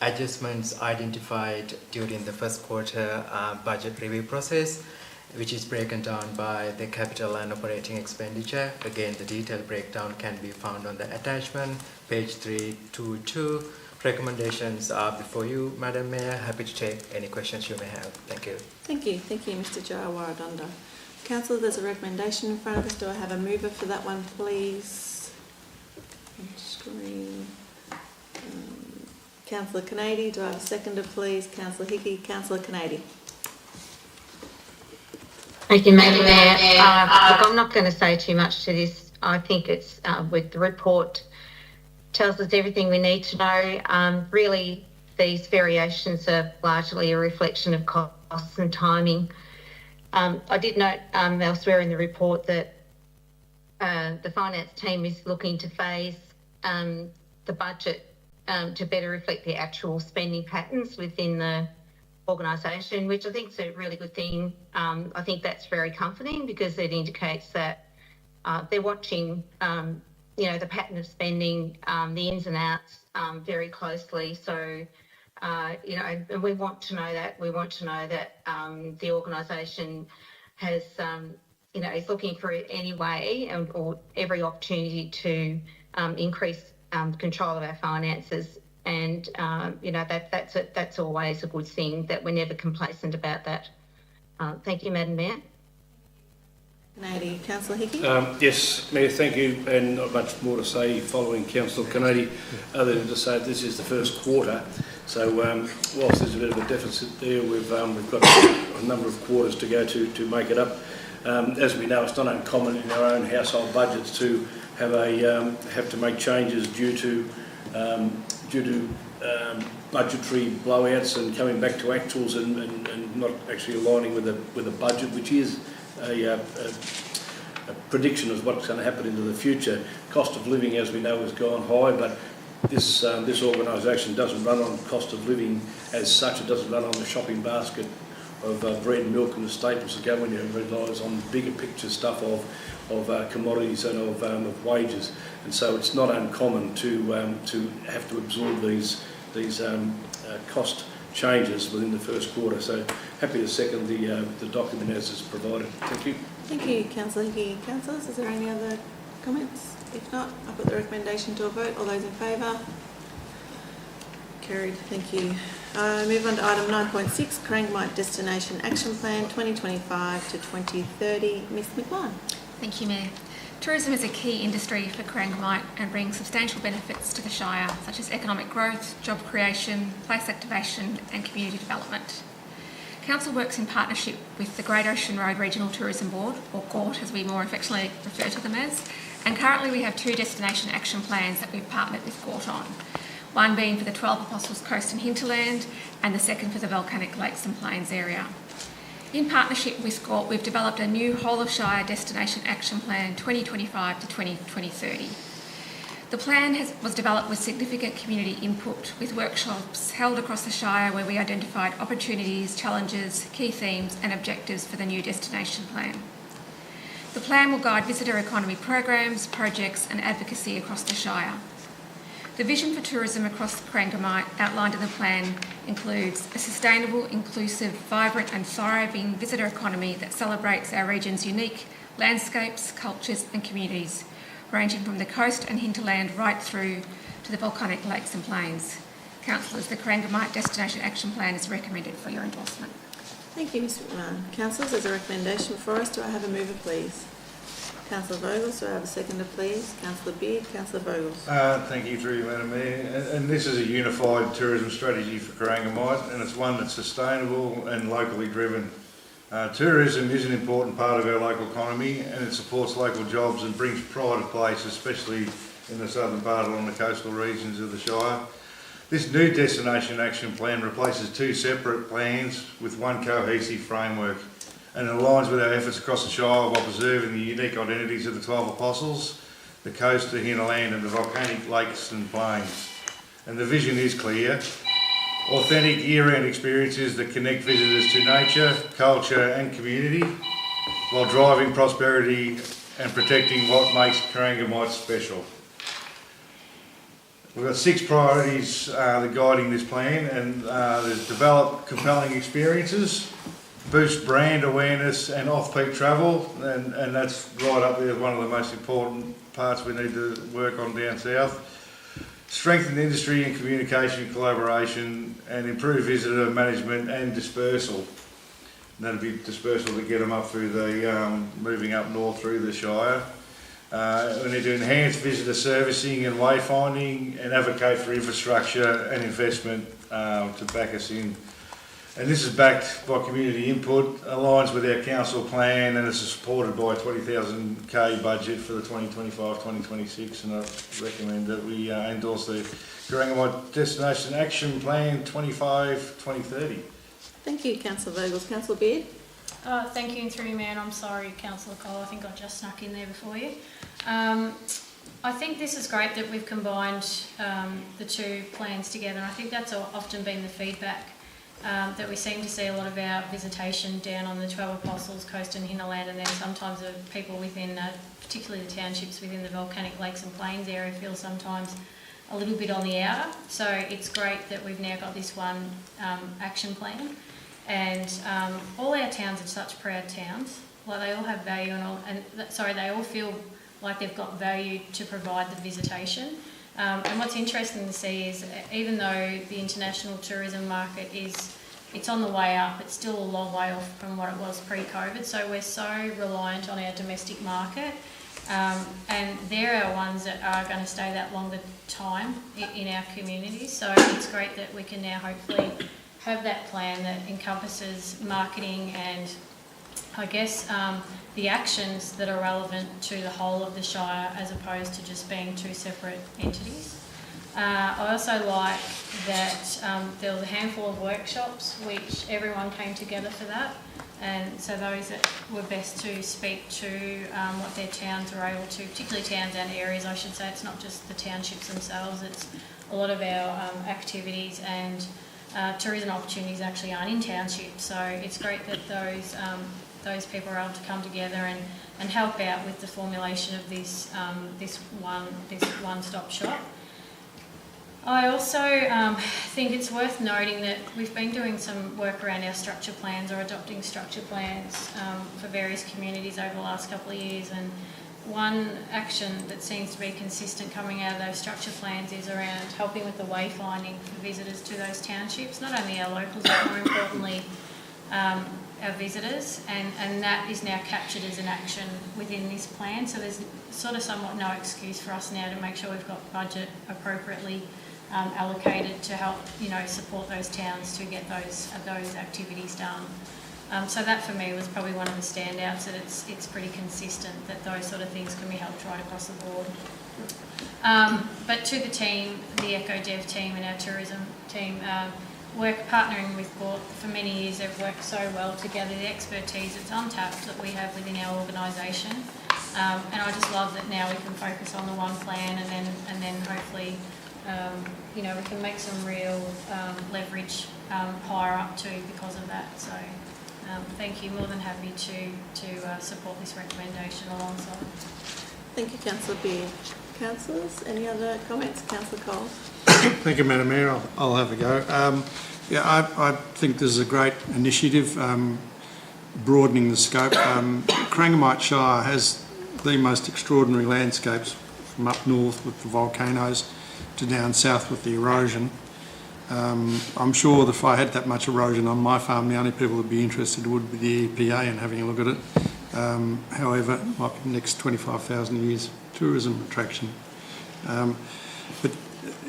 adjustments identified during the first quarter budget review process, which is broken down by the capital and operating expenditure. Again, the detailed breakdown can be found on the attachment, page 322. Recommendations are before you, Madam Mayor. Happy to take any questions you may have. Thank you. Thank you. Thank you, Mr. Jayawaradanda. Councillor, there's a recommendation in front of us. Do I have a mover for that one, please? On screen. Councillor Canady. Do I have a seconder, please? Councillor Hickey. Councillor Canady. Thank you, Madam Mayor. Look, I'm not going to say too much to this. I think it's with the report tells us everything we need to know. Really, these variations are largely a reflection of costs and timing. I did note elsewhere in the report that the finance team is looking to phase the budget to better reflect the actual spending patterns within the organisation, which I think is a really good thing. I think that's very comforting because it indicates that they're watching the pattern of spending, the ins and outs very closely. So, and we want to know that. We want to know that the organisation has, is looking for any way or every opportunity to increase control of our finances. And, that's always a good thing, that we're never complacent about that. Thank you, Madam Mayor. Canady. Councillor Hickey. Yes, Mayor, thank you, and not much more to say following Councillor Canady, other than to say this is the first quarter. So whilst there's a bit of a deficit there, we've got a number of quarters to go to make it up. As we know, it's not uncommon in our own household budgets to have to make changes due to budgetary blowouts and coming back to actuals and not actually aligning with the budget, which is a prediction of what's going to happen into the future. Cost of living, as we know, has gone high, but this organisation doesn't run on cost of living as such. It doesn't run on the shopping basket of bread, milk and the staples that go in there. It relies on bigger picture stuff of commodities and of wages. And so it's not uncommon to have to absorb these cost changes within the first quarter. So happy to second the document as is provided. Thank you. Thank you, Councillor. Thank you, councillors. Is there any other comments? If not, I'll put the recommendation to a vote. All those in favour? Carried. Thank you. Move on to item 9.6, Corangamite Destination Action Plan 2025 to 2030. Ms McMahon. Thank you, Mayor. Tourism is a key industry for Corangamite and brings substantial benefits to the Shire, such as economic growth, job creation, place activation and community development. Council works in partnership with the Great Ocean Road Regional Tourism Board, or GORT as we more affectionately refer to them as, and currently we have 2 destination action plans that we've partnered with GORT on. One being for the 12 Apostles Coast and Hinterland, and the second for the Volcanic Lakes and Plains area. In partnership with GORT, we've developed a new Whole of Shire Destination Action Plan 2025 to 2030. The plan was developed with significant community input, with workshops held across the Shire where we identified opportunities, challenges, key themes and objectives for the new destination plan. The plan will guide visitor economy programs, projects and advocacy across the Shire. The vision for tourism across Corangamite outlined in the plan includes a sustainable, inclusive, vibrant and thriving visitor economy that celebrates our region's unique landscapes, cultures and communities, ranging from the coast and hinterland right through to the volcanic lakes and plains. Councillors, the Corangamite Destination Action Plan is recommended for your endorsement. Thank you, Ms McMahon. Councillors, there's a recommendation before us. Do I have a mover, please? Councillor Vogels, do I have a seconder, please? Councillor Beard, Councillor Vogels. Thank you through you, Madam Mayor. And this is a unified tourism strategy for Corangamite, and it's one that's sustainable and locally driven. Tourism is an important part of our local economy, and it supports local jobs and brings pride of place, especially in the southern part along the coastal regions of the Shire. This new Destination Action Plan replaces 2 separate plans with one cohesive framework, and it aligns with our efforts across the Shire while preserving the unique identities of the 12 Apostles, the coast, the hinterland and the volcanic lakes and plains. And the vision is clear: authentic year-round experiences that connect visitors to nature, culture and community, while driving prosperity and protecting what makes Corangamite special. We've got 6 priorities that are guiding this plan, and there's develop compelling experiences, boost brand awareness and off-peak travel, and that's right up there, one of the most important parts we need to work on down south. Strengthen industry and communication collaboration, and improve visitor management and dispersal. And that'd be dispersal to get them up through the, moving up north through the Shire. We need to enhance visitor servicing and wayfinding, and advocate for infrastructure and investment to back us in. And this is backed by community input, aligns with our council plan, and is supported by a 20,000K budget for the 2025-2026. And I recommend that we endorse the Corangamite Destination Action Plan 25-2030. Thank you, Councillor Vogels. Councillor Beard. Thank you, and through you, Mayor. I'm sorry, Councillor Cole, I think I just snuck in there before you. I think this is great that we've combined the 2 plans together, and I think that's often been the feedback that we seem to see a lot of our visitation down on the 12 Apostles Coast and Hinterland, and then sometimes the people within, particularly the townships within the Volcanic Lakes and Plains area, feel sometimes a little bit on the outer. So it's great that we've now got this one action plan, and all our towns are such proud towns. Like, they all have value, they all feel like they've got value to provide the visitation. And what's interesting to see is, even though the international tourism market it's on the way up, it's still a long way off from what it was pre-COVID. So we're so reliant on our domestic market, and they're our ones that are going to stay that longer time in our community. So it's great that we can now hopefully have that plan that encompasses marketing and, I guess, the actions that are relevant to the whole of the Shire, as opposed to just being 2 separate entities. I also like that there was a handful of workshops which everyone came together for that, And so those that were best to speak to what their towns are able to, particularly towns and areas, I should say. It's not just the townships themselves, it's a lot of our activities and tourism opportunities actually aren't in townships. So it's great that those people are able to come together and help out with the formulation of this one-stop shop. I also think it's worth noting that we've been doing some work around our structure plans or adopting structure plans for various communities over the last couple of years, and one action that seems to be consistent coming out of those structure plans is around helping with the wayfinding for visitors to those townships, not only our locals but more importantly our visitors, and that is now captured as an action within this plan. So there's sort of somewhat no excuse for us now to make sure we've got budget appropriately allocated to help, support those towns to get those activities done. So that for me was probably one of the standouts, that it's pretty consistent that those sort of things can be helped right across the board. But to the team, the EcoDev team and our tourism team, partnering with Gort for many years, they've worked so well together. The expertise that's untapped that we have within our organisation, and I just love that now we can focus on the one plan, and then hopefully, we can make some real leverage higher up too because of that. So, thank you. More than happy to support this recommendation alongside. Thank you, Councillor Beard. Councillors, any other comments? Councillor Cole. Thank you, Madam Mayor. I'll have a go. I think this is a great initiative, broadening the scope. Corangamite Shire has the most extraordinary landscapes, from up north with the volcanoes to down south with the erosion. I'm sure that if I had that much erosion on my farm, the only people that would be interested would be the EPA and having a look at it. However, it might be the next 25,000 years tourism attraction. But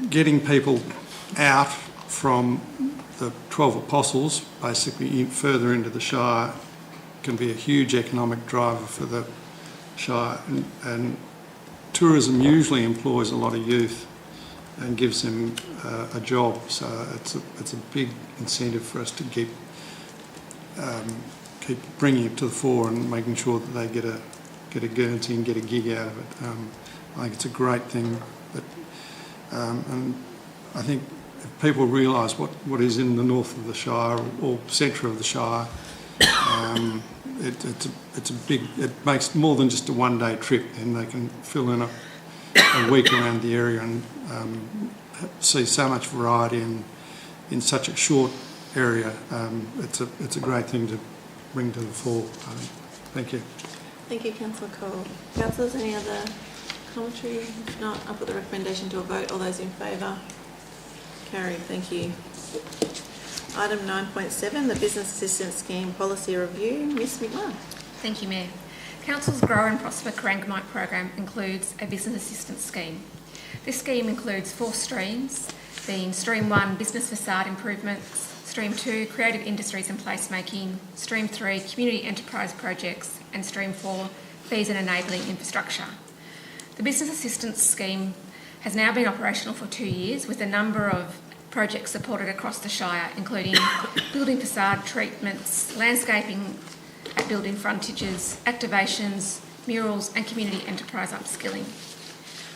getting people out from the 12 apostles, basically further into the Shire, can be a huge economic driver for the Shire. And tourism usually employs a lot of youth and gives them a job. So it's a big incentive for us to keep bringing it to the fore and making sure that they get a Guernsey and get a gig out of it. I think it's a great thing. And I think if people realise what is in the north of the Shire or centre of the Shire, it's a big. It makes more than just a one-day trip, and they can fill in a week around the area and see so much variety in such a short area. It's a great thing to bring to the fore. Thank you. Thank you, Councillor Cole. Councillors, any other commentary? If not, I'll put the recommendation to a vote. All those in favour? Carried. Thank you. Item 9.7, the Business Assistance Scheme Policy Review. Ms McMahon. Thank you, Mayor. Council's Grow and Prosper Corangamite program includes a business assistance scheme. This scheme includes 4 streams, being Stream 1, Business Facade Improvements, Stream 2, Creative Industries and Placemaking, Stream 3, Community Enterprise Projects, and Stream 4, Fees and Enabling Infrastructure. The Business Assistance Scheme has now been operational for 2 years, with a number of projects supported across the Shire, including building facade treatments, landscaping at building frontages, activations, murals and community enterprise upskilling.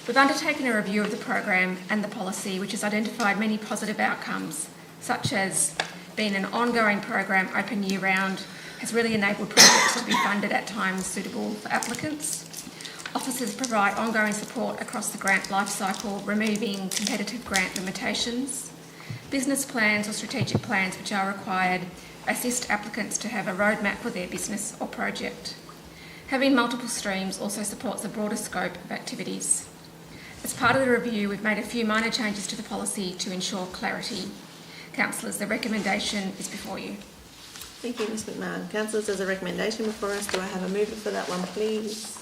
We've undertaken a review of the program and the policy, which has identified many positive outcomes, such as being an ongoing program open year-round, has really enabled projects to be funded at times suitable for applicants. Officers provide ongoing support across the grant life cycle, removing competitive grant limitations. Business plans or strategic plans which are required assist applicants to have a roadmap for their business or project. Having multiple streams also supports a broader scope of activities. As part of the review, we've made a few minor changes to the policy to ensure clarity. Councillors, the recommendation is before you. Thank you, Ms McMahon. Councillors, there's a recommendation before us. Do I have a mover for that one, please?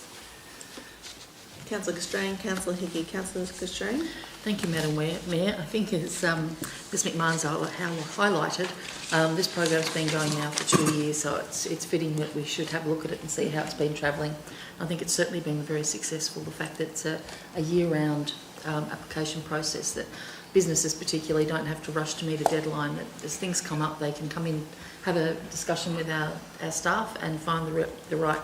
Councillor Castrain, Councillor Hickey. Councillor Castrain. Thank you, Madam Mayor. I think as Ms McMahon's highlighted, this program's been going now for 2 years, so it's fitting that we should have a look at it and see how it's been travelling. I think it's certainly been very successful, the fact that it's a year-round application process, that businesses particularly don't have to rush to meet a deadline, that as things come up they can come in have a discussion with our staff and find the right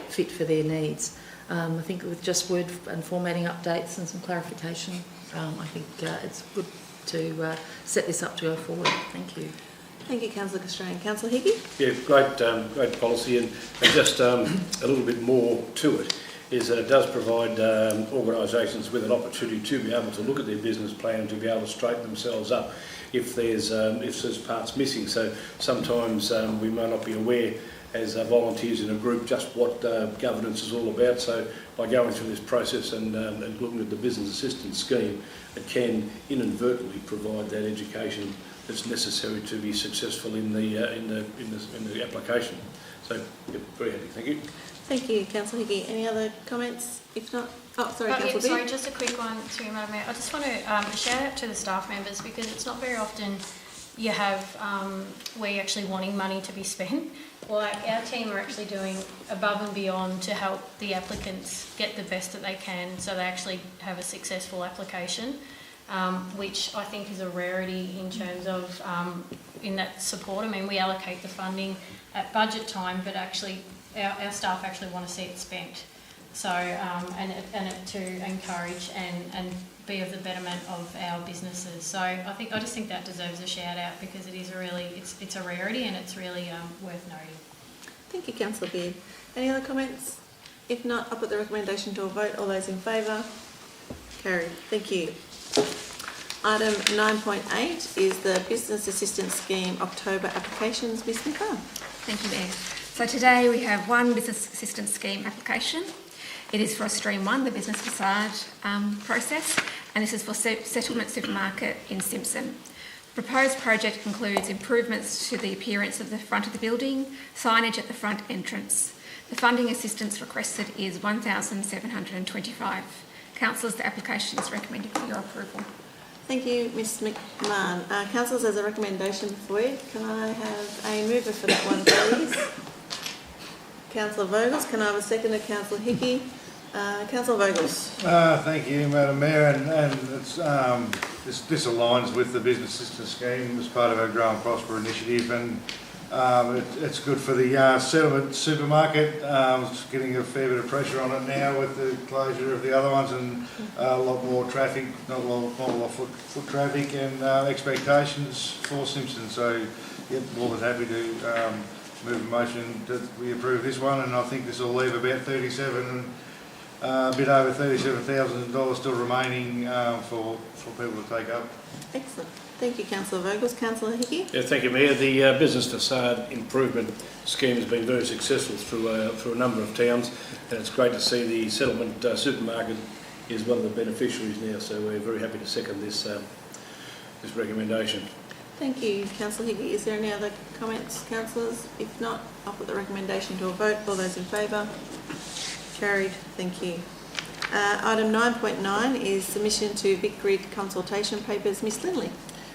fit for their needs. I think with just word and formatting updates and some clarification, I think it's good to set this up to go forward. Thank you. Thank you, Councillor Castrain. Councillor Hickey? Yeah, great policy, and just a little bit more to it is that it does provide organisations with an opportunity to be able to look at their business plan and to be able to straighten themselves up if there's parts missing. So sometimes we may not be aware as volunteers in a group just what governance is all about. So by going through this process and looking at the business assistance scheme, it can inadvertently provide that education that's necessary to be successful in the application. So yeah, very happy. Thank you. Thank you, Councillor Hickey. Any other comments? If not, sorry, Councillor Sorry, just a quick one to Madam Mayor. I just want to shout out to the staff members, because it's not very often you have where you're actually wanting money to be spent. Like, our team are actually doing above and beyond to help the applicants get the best that they can, so they actually have a successful application, which I think is a rarity in terms of in that support. I mean, we allocate the funding at budget time, but actually our staff actually want to see it spent. So, to encourage and be of the betterment of our businesses. So I just think that deserves a shout out, because it is it's a rarity, and it's really worth noting. Thank you, Councillor Beard. Any other comments? If not, I'll put the recommendation to a vote. All those in favour? Carried. Thank you. Item 9.8 is the Business Assistance Scheme October applications. Ms. McCann. Thank you, Mayor. So today we have one Business Assistance Scheme application. It is for a Stream 1, the business facade process, and this is for Settlement Supermarket in Simpson. The proposed project includes improvements to the appearance of the front of the building, signage at the front entrance. The funding assistance requested is $1,725. Councillors, the application is recommended for your approval. Thank you, Ms. McMahon. Councillors, there's a recommendation before you. Can I have a mover for that one, please? Councillor Vogels. Can I have a second to Councillor Hickey? Councillor Vogels. Thank you, Madam Mayor, and it's, this aligns with the Business Assistance Scheme as part of our Grow and Prosper initiative, and it's good for the Settlement Supermarket. It's getting a fair bit of pressure on it now with the closure of the other ones, and a lot more traffic, not a lot of foot traffic, and expectations for Simpson. So, yep, more than happy to move a motion that we approve this one, and I think this will leave about a bit over $37,000 still remaining for people to take up. Excellent. Thank you, Councillor Vogels. Councillor Hickey. Yeah, thank you, Mayor. The business facade improvement scheme has been very successful through a number of towns, and it's great to see the Settlement Supermarket is one of the beneficiaries now. So we're very happy to second this recommendation. Thank you, Councillor Hickey. Is there any other comments, councillors? If not, I'll put the recommendation to a vote. All those in favour? Carried. Thank you. Item 9.9 is submission to VicGrid consultation papers. Ms Lindley.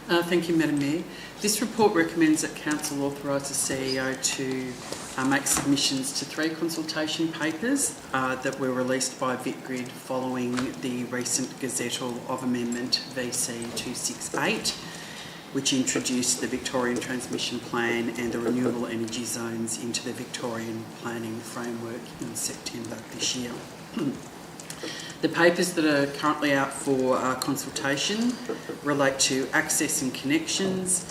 Thank you, Madam Mayor. This report recommends that Council authorise the CEO to make submissions to 3 consultation papers that were released by VicGrid following the recent gazettal of Amendment VC 268, which introduced the Victorian Transmission Plan and the renewable energy zones into the Victorian planning framework in September this year. The papers that are currently out for consultation relate to access and connections,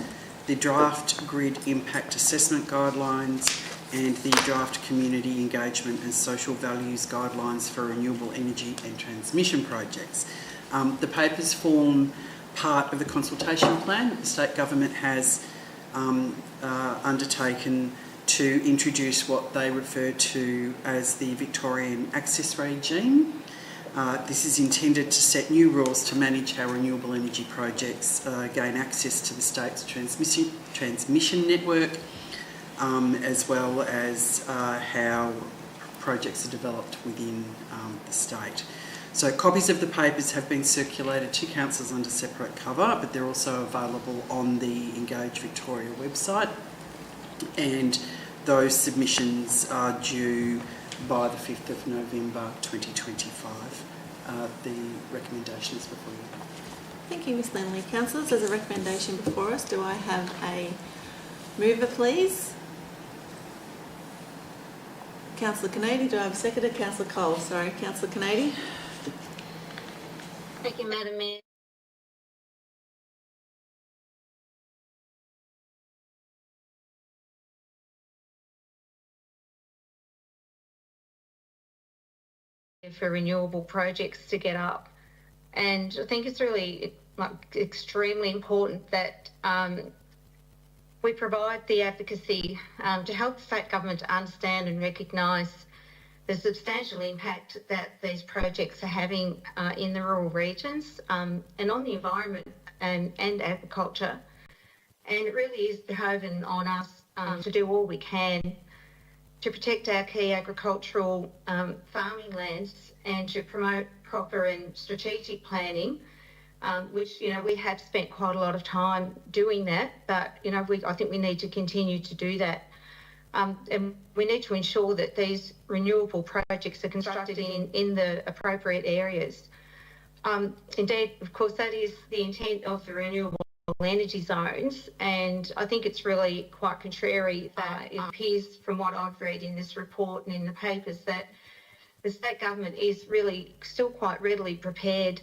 the draft grid impact assessment guidelines, and the draft community engagement and social values guidelines for renewable energy and transmission projects. The papers form part of the consultation plan that the state government has undertaken to introduce what they refer to as the Victorian access regime. This is intended to set new rules to manage how renewable energy projects gain access to the state's transmission network, as well as how projects are developed within the state. So copies of the papers have been circulated to councils under separate cover, but they're also available on the Engage Victoria website, and those submissions are due by the 5th of November 2025. The recommendation is before you. Thank you, Ms Lindley. Councillors, there's a recommendation before us. Do I have a Mover, please. Councillor Canady. Do I have a seconder? Councillor Cole. Sorry, Councillor Canady. Thank you, Madam Mayor. For renewable projects to get up, and I think it's really extremely important that we provide the advocacy to help the state government to understand and recognise the substantial impact that these projects are having in the rural regions and on the environment and agriculture. And it really is behoving on us to do all we can to protect our key agricultural farming lands and to promote proper and strategic planning, which, we have spent quite a lot of time doing that, but, I think we need to continue to do that. And we need to ensure that these renewable projects are constructed in the appropriate areas. Indeed, of course, that is the intent of the renewable energy zones, and I think it's really quite contrary that it appears from what I've read in this report and in the papers that the state government is really still quite readily prepared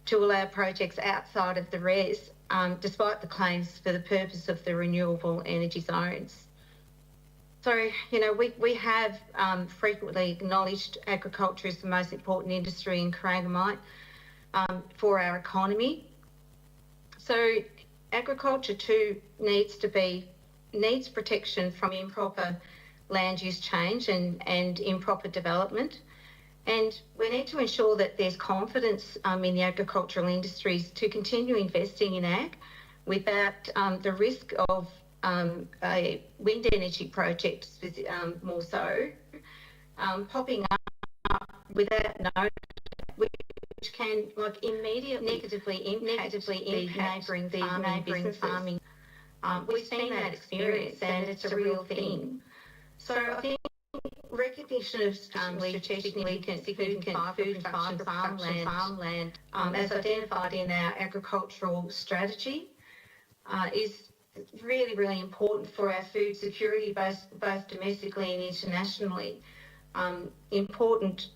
to allow projects outside of the RES, despite the claims for the purpose of the renewable energy zones. So, we have frequently acknowledged agriculture as the most important industry in Corangamite for our economy. So agriculture too needs protection from improper land use change and improper development. And we need to ensure that there's confidence in the agricultural industries to continue investing in ag without the risk of a wind energy project, more so, popping up without notice, which can immediately negatively impact the neighbouring farming. We've seen that experience and it's a real thing. So I think recognition of strategic significant food and fibre farmland as identified in our agricultural strategy is really, really important for our food security, both domestically and internationally. Important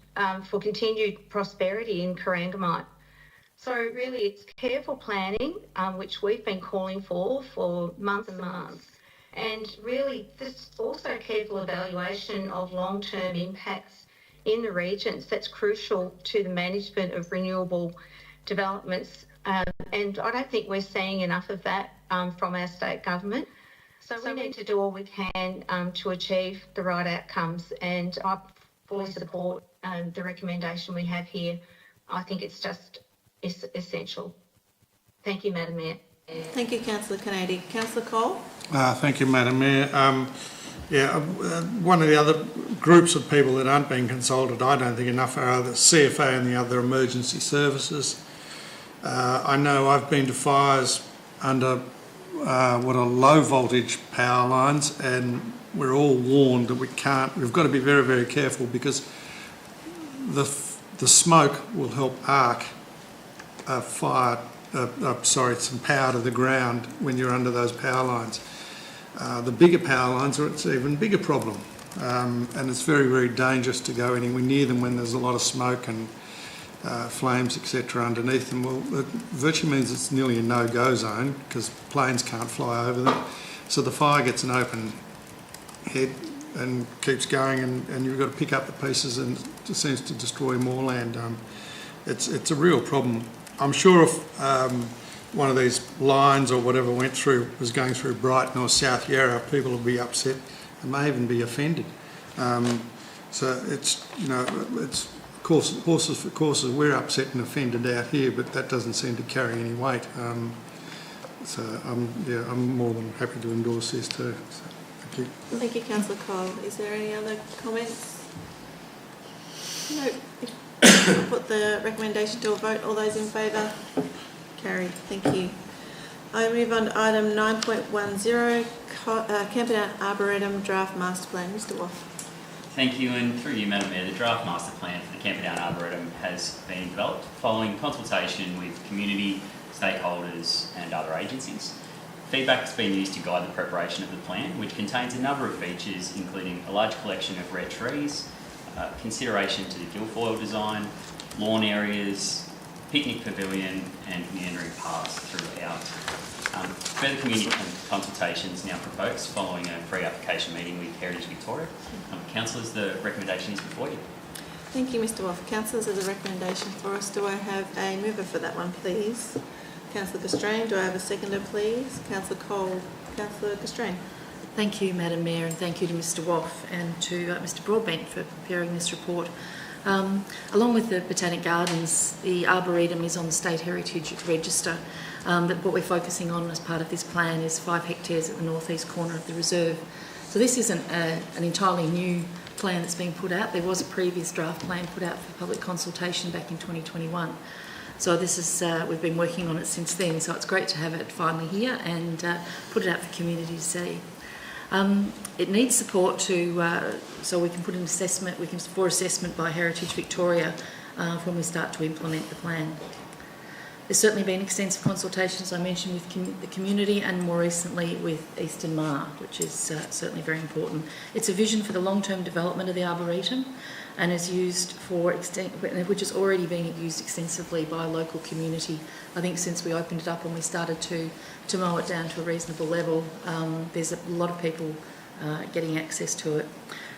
for continued prosperity in Corangamite. So really it's careful planning, which we've been calling for months and months. And really this also careful evaluation of long-term impacts in the regions. That's crucial to the management of renewable developments. And I don't think we're seeing enough of that from our state government. So we need to do all we can to achieve the right outcomes. And I fully support the recommendation we have here. I think it's just essential. Thank you, Madam Mayor. Thank you, Councillor Canady. Councillor Cole? Thank you, Madam Mayor. One of the other groups of people that aren't being consulted, I don't think enough, are the CFA and the other emergency services. I know I've been to fires under what are low voltage power lines, and we're all warned that we've got to be very, very careful because the smoke will help arc some power to the ground when you're under those power lines. The bigger power lines, it's an even bigger problem, and it's very, very dangerous to go anywhere near them when there's a lot of smoke and flames, etc. underneath them. Well, it virtually means it's nearly a no-go zone because planes can't fly over them. So the fire gets an open head and keeps going, and you've got to pick up the pieces, and it just seems to destroy more land. It's a real problem. I'm sure if one of these lines or whatever was going through Brighton or South Yarra, people would be upset and may even be offended. So it's, it's horses for courses. We're upset and offended out here, but that doesn't seem to carry any weight. So I'm more than happy to endorse this too. So, thank you. Thank you, Councillor Cole. Is there any other comments? No. I'll put the recommendation to a vote. All those in favour? Carried. Thank you. I move on to item 9.10, Camperdown Arboretum Draft Master Plan. Mr. Waff. Thank you, and through you, Madam Mayor, the draft master plan for the Camperdown Arboretum has been developed following consultation with community, stakeholders and other agencies. Feedback's been used to guide the preparation of the plan, which contains a number of features, including a large collection of rare trees, consideration to the Guilfoyle design, lawn areas, picnic pavilion, and meandering paths throughout. Further community consultations now proposed following a pre-application meeting with Heritage Victoria. Councillors, the recommendation is before you. Thank you, Mr. Wolf. Councillors, there's a recommendation for us. Do I have a mover for that one, please? Councillor Castrain. Do I have a seconder, please? Councillor Cole. Councillor Castrain. Thank you, Madam Mayor, and thank you to Mr. Wolf and to Mr. Broadbent for preparing this report. Along with the Botanic Gardens, the Arboretum is on the State Heritage Register, but what we're focusing on as part of this plan is 5 hectares at the northeast corner of the reserve. So this isn't an entirely new plan that's being put out. There was a previous draft plan put out for public consultation back in 2021. So this is, we've been working on it since then, so it's great to have it finally here and put it out for community to see. It needs support to, so we can put an assessment, for assessment by Heritage Victoria when we start to implement the plan. There's certainly been extensive consultations, I mentioned, with the community and more recently with Eastern Mar, which is certainly very important. It's a vision for the long-term development of the Arboretum and is used for, which is already being used extensively by a local community. I think since we opened it up and we started to mow it down to a reasonable level, there's a lot of people getting access to it.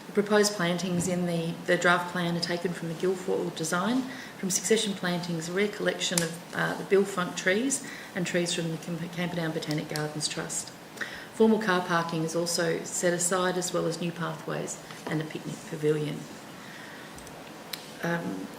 The proposed plantings in the draft plan are taken from the Guilfoyle design, from succession plantings, a rare collection of the billfront trees and trees from the Camperdown Botanic Gardens Trust. Formal car parking is also set aside, as well as new pathways and a picnic pavilion.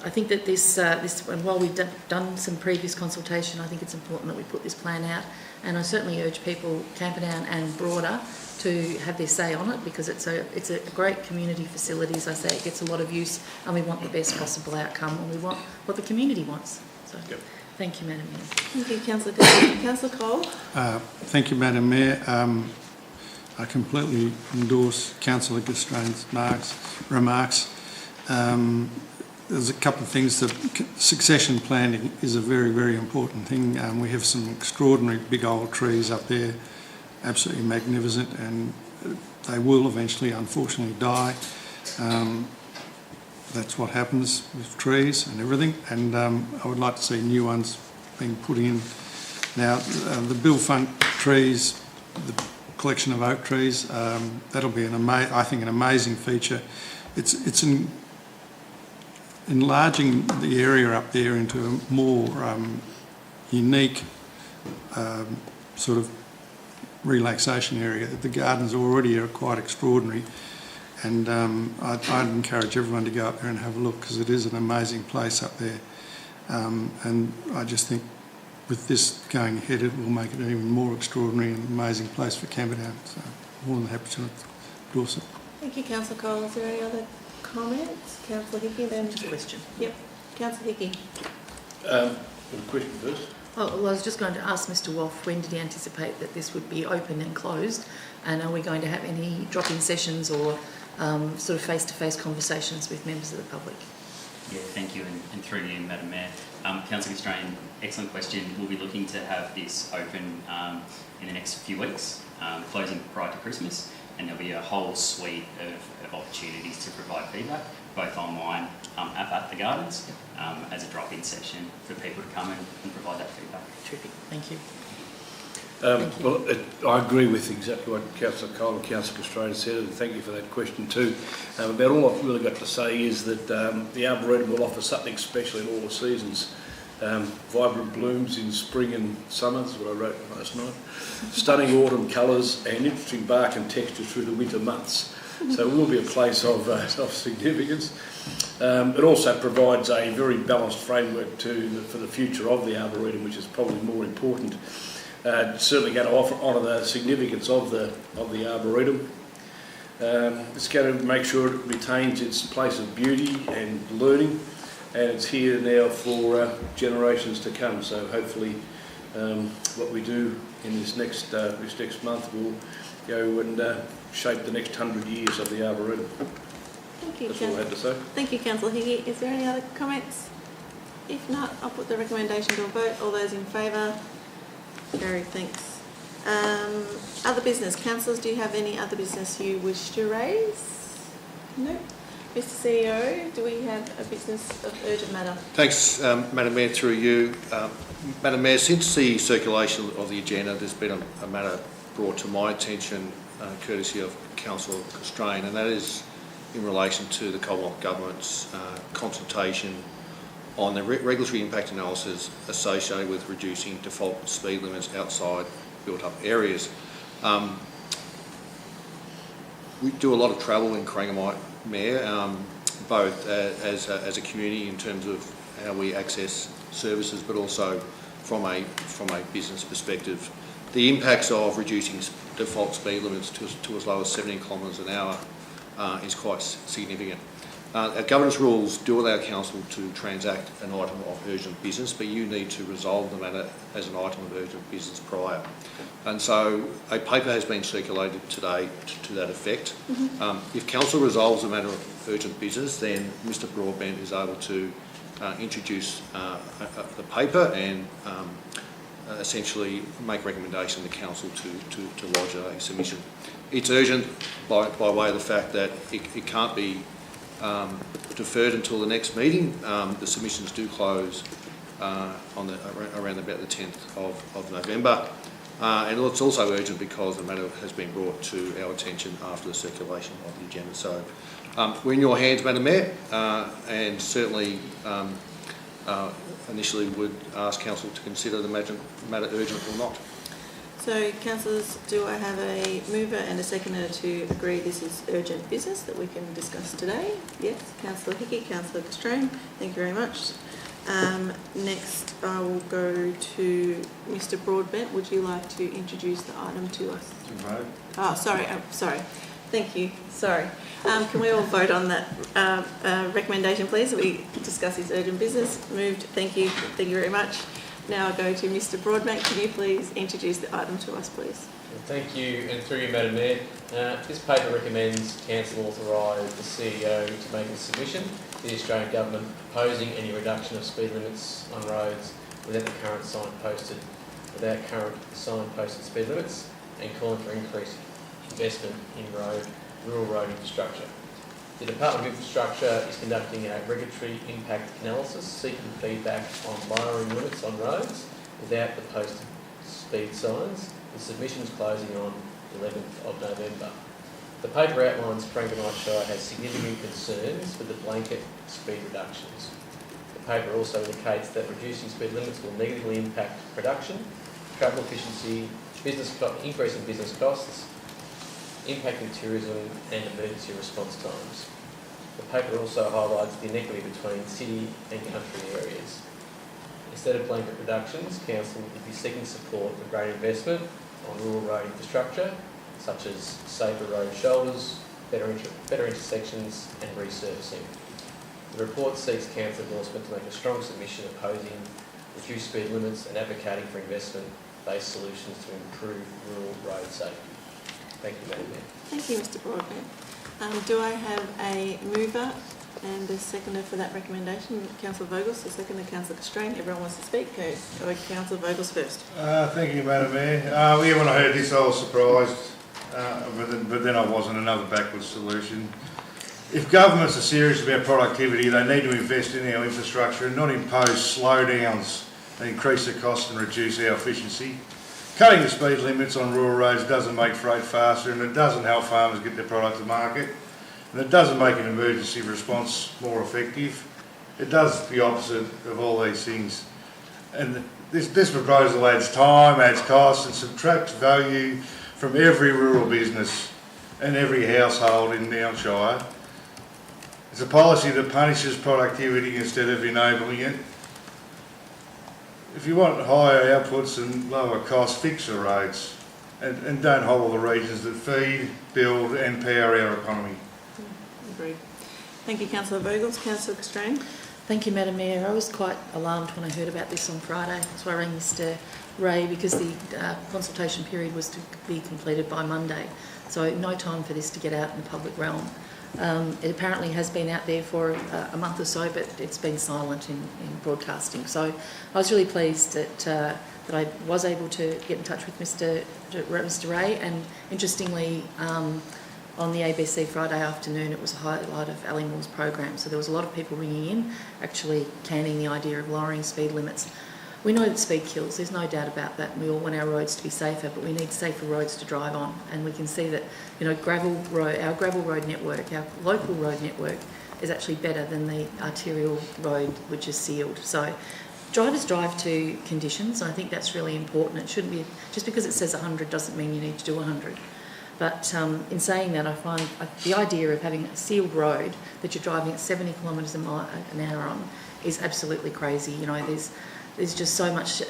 I think that this, and while we've done some previous consultation, I think it's important that we put this plan out, and I certainly urge people, Camperdown and broader, to have their say on it, because it's a great community facility. As I say, it gets a lot of use, and we want the best possible outcome, and we want what the community wants. So, yep. Thank you, Madam Mayor. Thank you, Councillor Castrain. Councillor Cole. Thank you, Madam Mayor. I completely endorse Councillor Castrain's remarks. There's a couple of things. The succession planting is a very, very important thing. We have some extraordinary big old trees up there, absolutely magnificent, and they will eventually, unfortunately, die. That's what happens with trees and everything, and I would like to see new ones being put in. Now, the billfront trees, the collection of oak trees, that'll be I think an amazing feature. It's enlarging the area up there into a more unique sort of relaxation area. The gardens already are quite extraordinary, and I'd encourage everyone to go up there and have a look, because it is an amazing place up there, and I just think with this going ahead it will make it an even more extraordinary and amazing place for Camperdown, so more than happy to endorse it. Thank you, Councillor Cole. Is there any other comments? Councillor Hickey, then. Just a question. Yep. Councillor Hickey. The question first. Oh, well, I was just going to ask Mr. Wolf, when did he anticipate that this would be open and closed, and are we going to have any drop-in sessions or sort of face-to-face conversations with members of the public? Yeah, thank you, and through you, Madam Mayor. Councillor Castrain, excellent question. We'll be looking to have this open in the next few weeks, closing prior to Christmas, and there'll be a whole suite of opportunities to provide feedback, both online at the gardens, as a drop-in session for people to come and provide that feedback. Terrific, thank you. Well, I agree with exactly what Councillor Cole and Councillor Castrain said, and thank you for that question too. About all I've really got to say is that the Arboretum will offer something special in all the seasons. Vibrant blooms in spring and summer, that's what I wrote last night. Stunning autumn colours and interesting bark and texture through the winter months. So it will be a place of significance. It also provides a very balanced framework for the future of the Arboretum, which is probably more important. Certainly going to honour the significance of the Arboretum. It's going to make sure it retains its place of beauty and learning, and it's here now for generations to come. So hopefully, what we do in this next month will go and shape the next 100 years of the Arboretum. Thank you. That's all I had to say. Thank you, Councillor Hickey. Is there any other comments? If not, I'll put the recommendation to a vote. All those in favour? Carried, thanks. Other business. Councillors, do you have any other business you wish to raise? No. Mr CEO, do we have a business of urgent matter? Thanks, Madam Mayor, through you. Madam Mayor, since the circulation of the agenda, there's been a matter brought to my attention, courtesy of Councillor Constrain, and that is in relation to the Commonwealth Government's consultation on the regulatory impact analysis associated with reducing default speed limits outside built-up areas. We do a lot of travel in Corangamite, Mayor, both as a community in terms of how we access services, but also from a business perspective. The impacts of reducing default speed limits to as low as 17 kilometres an hour is quite significant. Our governance rules do allow council to transact an item of urgent business, but you need to resolve the matter as an item of urgent business prior. And so a paper has been circulated today to that effect. If council resolves the matter of urgent business, then Mr Broadbent is able to introduce the paper and essentially make recommendation to council to lodge a submission. It's urgent by way of the fact that it can't be deferred until the next meeting. The submissions do close around about the 10th of November. And it's also urgent because the matter has been brought to our attention after the circulation of the agenda. So we're in your hands, Madam Mayor, and certainly initially would ask council to consider the matter urgent or not. So, councillors, do I have a mover and a seconder to agree this is urgent business that we can discuss today? Yes. Councillor Hickey, Councillor Constrain, thank you very much. Next, I will go to Mr Broadbent. Would you like to introduce the item to us? Vote. Oh, sorry. Sorry. Thank you. Sorry. Can we all vote on that recommendation, please? That we discuss this urgent business. Moved. Thank you. Thank you very much. Now I go to Mr Broadbent. Can you please introduce the item to us, please? Thank you, and through you, Madam Mayor. This paper recommends Council authorise the CEO to make a submission to the Australian Government proposing any reduction of speed limits on roads without current signposted speed limits, and calling for increased investment in rural road infrastructure. The Department of Infrastructure is conducting a regulatory impact analysis seeking feedback on lowering limits on roads without the posted speed signs. The submission is closing on the 11th of November. The paper outlines Corangamite Shire has significant concerns with the blanket speed reductions. The paper also indicates that reducing speed limits will negatively impact production, travel efficiency, increasing business costs, impacting tourism and emergency response times. The paper also highlights the inequity between city and country areas. Instead of blanket reductions, Council would be seeking support for greater investment on rural road infrastructure, such as safer road shoulders, better intersections and resurfacing. The report seeks Council endorsement to make a strong submission opposing reduced speed limits and advocating for investment-based solutions to improve rural road safety. Thank you, Madam Mayor. Thank you, Mr Broadbent. Do I have a mover and a seconder for that recommendation? Councillor Vogels, the seconder, Councillor Constrain. Everyone wants to speak. Go Councillor Vogels first. Thank you, Madam Mayor. When I heard this, I was surprised, but then I wasn't. Another backwards solution. If governments are serious about productivity, they need to invest in our infrastructure and not impose slowdowns that increase the cost and reduce our efficiency. Cutting the speed limits on rural roads doesn't make freight faster, and it doesn't help farmers get their product to market, and it doesn't make an emergency response more effective. It does the opposite of all these things. And this proposal adds time, adds costs, and subtracts value from every rural business and every household in our Shire. It's a policy that punishes productivity instead of enabling it. If you want higher outputs and lower costs, fix the roads and don't hold the regions that feed, build and power our economy. Agreed. Thank you, Councillor Vogels. Councillor Constrain. Thank you, Madam Mayor. I was quite alarmed when I heard about this on Friday. That's why I rang Mr Ray, because the consultation period was to be completed by Monday. So no time for this to get out in the public realm. It apparently has been out there for a month or so, but it's been silent in broadcasting. So I was really pleased that I was able to get in touch with Mr. Ray, and interestingly, on the ABC Friday afternoon, it was a highlight of Ali Moore's program. So there was a lot of people ringing in, actually canning the idea of lowering speed limits. We know that speed kills, there's no doubt about that. We all want our roads to be safer, but we need safer roads to drive on. And we can see that, you know, our gravel road network, our local road network, is actually better than the arterial road, which is sealed. So drivers drive to conditions, and I think that's really important. It shouldn't be, just because it says 100 doesn't mean you need to do 100. But in saying that, I find the idea of having a sealed road that you're driving at 70 kilometres an hour on is absolutely crazy. You know, there's just so much,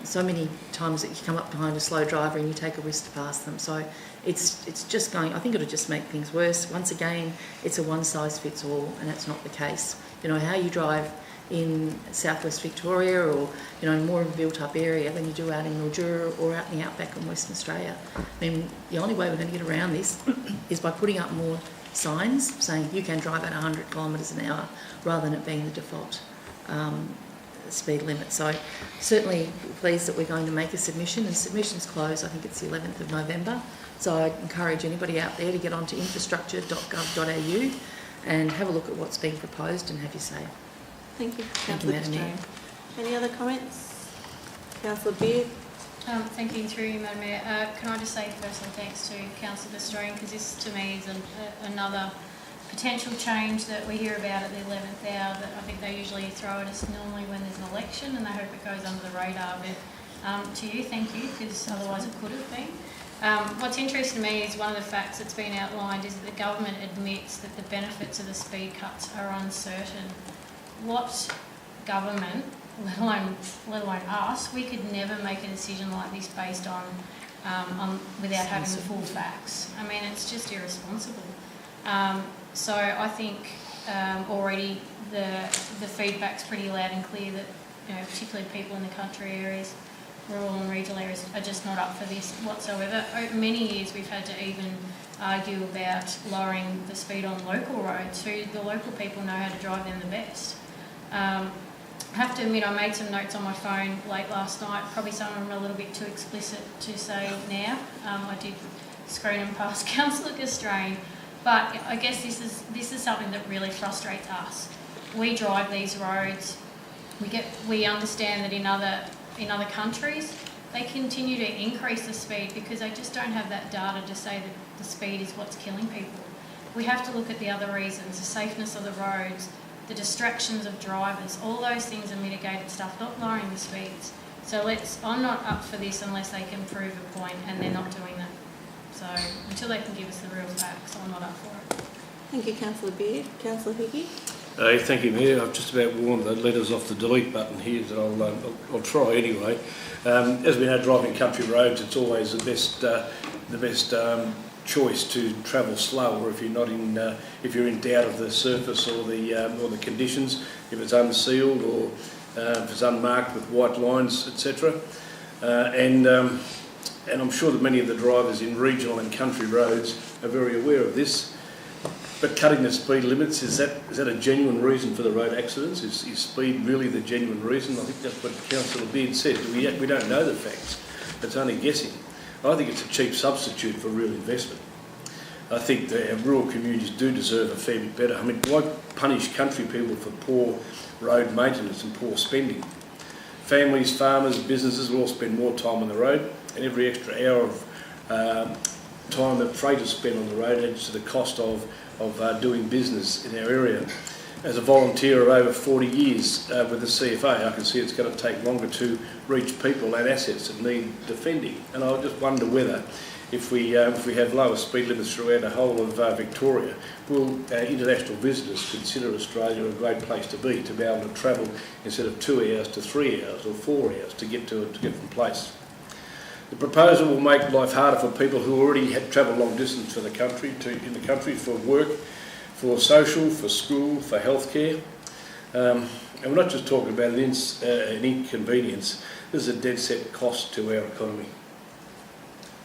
so many times that you come up behind a slow driver and you take a risk to pass them. So it's just going, I think it'll just make things worse. Once again, it's a one-size-fits-all, and that's not the case. You know, how you drive in southwest Victoria, or, you know, more of a built-up area than you do out in Mildura or out in the outback in Western Australia. I mean, the only way we're going to get around this is by putting up more signs saying you can drive at 100 kilometres an hour rather than it being the default speed limit. So certainly pleased that we're going to make a submission, and submissions close, I think it's the 11th of November. So I'd encourage anybody out there to get onto infrastructure.gov.au and have a look at what's being proposed and have your say. Thank you, Thank you, Councillor Madam Mayor. Castrone. Any other comments? Councillor Beard. Thank you, through you, Madam Mayor. Can I just say firstly thanks to Councillor Castrone, because this to me is another potential change that we hear about at the 11th hour that I think they usually throw at us normally when there's an election, and they hope it goes under the radar. But to you, thank you, because otherwise it could have been. What's interesting to me is one of the facts that's been outlined is that the government admits that the benefits of the speed cuts are uncertain. What government, let alone us, we could never make a decision like this based on without having the full facts. I mean, it's just irresponsible. So I think already the feedback's pretty loud and clear that, you know, particularly people in the country areas, rural and regional areas, are just not up for this whatsoever. Over many years we've had to even argue about lowering the speed on local roads, who the local people know how to drive them the best. I have to admit, I made some notes on my phone late last night. Probably some of them are a little bit too explicit to say now. I did screen them past Councillor Castrone, but I guess this is something that really frustrates us. We drive these roads. We understand that in other countries they continue to increase the speed because they just don't have that data to say that the speed is what's killing people. We have to look at the other reasons: the safeness of the roads, the distractions of drivers. All those things are mitigated stuff, not lowering the speeds. So I'm not up for this unless they can prove a point, and they're not doing that. So until they can give us the real facts, I'm not up for it. Thank you, Councillor Beard. Councillor Hickey. Thank you, Mayor. I've just about worn the letters off the delete button here, so I'll try anyway. As we know, driving country roads, it's always the best choice to travel slower if you're not in if you're in doubt of the surface or the conditions, if it's unsealed or if it's unmarked with white lines, etc. And I'm sure that many of the drivers in regional and country roads are very aware of this. But cutting the speed limits, is that a genuine reason for the road accidents? Is speed really the genuine reason? I think that's what Councillor Beard said. We don't know the facts. It's only guessing. I think it's a cheap substitute for real investment. I think that rural communities do deserve a fair bit better. I mean, why punish country people for poor road maintenance and poor spending? Families, farmers, businesses will all spend more time on the road, and every extra hour of time that freighters spend on the road adds to the cost of doing business in our area. As a volunteer of over 40 years with the CFA, I can see it's going to take longer to reach people and assets that need defending. And I just wonder whether, if we have lower speed limits throughout the whole of Victoria, will international visitors consider Australia a great place to be able to travel instead of 2 hours to 3 hours or 4 hours to get from place. The proposal will make life harder for people who already have travelled long distance in the country for work, for social, for school, for healthcare. And we're not just talking about an inconvenience. This is a dead set cost to our economy.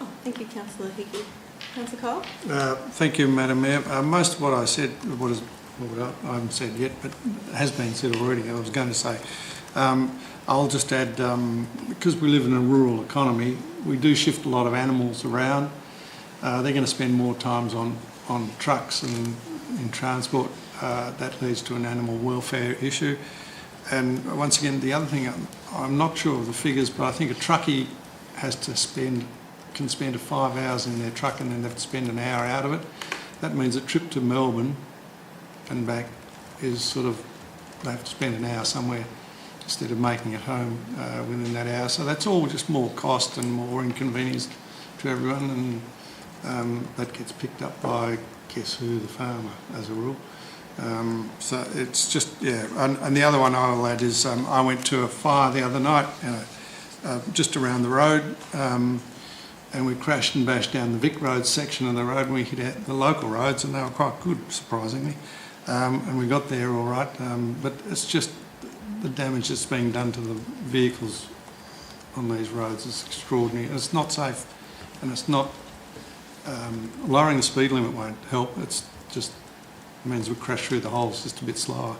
Oh, thank you, Councillor Hickey. Councillor Cole? Thank you, Madam Mayor. Most of what I said, what I haven't said yet, but has been said already, I was going to say. I'll just add, because we live in a rural economy, we do shift a lot of animals around. They're going to spend more times on trucks and in transport. That leads to an animal welfare issue. And once again, the other thing, I'm not sure of the figures, but I think a truckie can spend 5 hours in their truck and then they have to spend an hour out of it. That means a trip to Melbourne and back is sort of, they have to spend an hour somewhere instead of making it home within that hour. So that's all just more cost and more inconvenience to everyone, and that gets picked up by guess who, the farmer, as a rule. So it's just, yeah. And the other one I will add is I went to a fire the other night just around the road, and we crashed and bashed down the Vic Road section of the road, and we hit the local roads, and they were quite good, surprisingly. And we got there all right, but it's just the damage that's being done to the vehicles on these roads is extraordinary. It's not safe, and it's not lowering the speed limit won't help. It's just means we crash through the holes just a bit slower.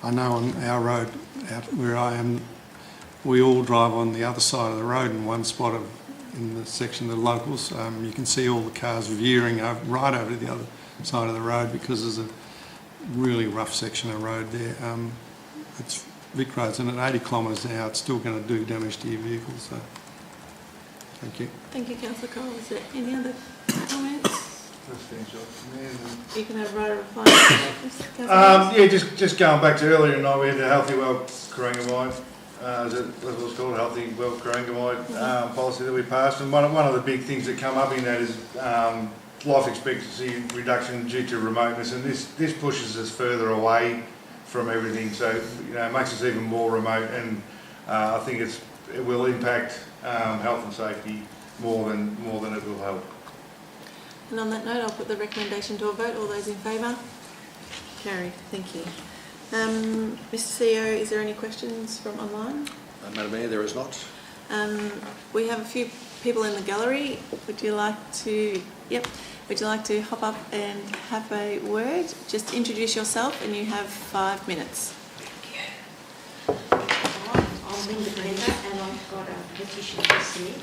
I know on our road out where I am, we all drive on the other side of the road in one spot in the section of the locals. You can see all the cars veering right over to the other side of the road because there's a really rough section of road there. It's Vic Roads, and at 80 kilometres an hour, it's still going to do damage to your vehicle. So, thank you. Thank you, Councillor Cole. Is there any other comments? You can have right of reply. Yeah, just going back to earlier tonight, we had the Healthy Well Corangamite, as it was called, Healthy Well Corangamite policy that we passed, and one of the big things that come up in that is life expectancy reduction due to remoteness, and this pushes us further away from everything, so it makes us even more remote, and I think it will impact health and safety more than it will help. And on that note, I'll put the recommendation to a vote. All those in favour? Carried. Thank you. Mr. CEO, is there any questions from online? Madam Mayor, there is not. We have a few people in the gallery. Would you like to hop up and have a word? Just introduce yourself, and you have 5 minutes. Thank you. I'm Linda Brenda, and I've got a petition to submit.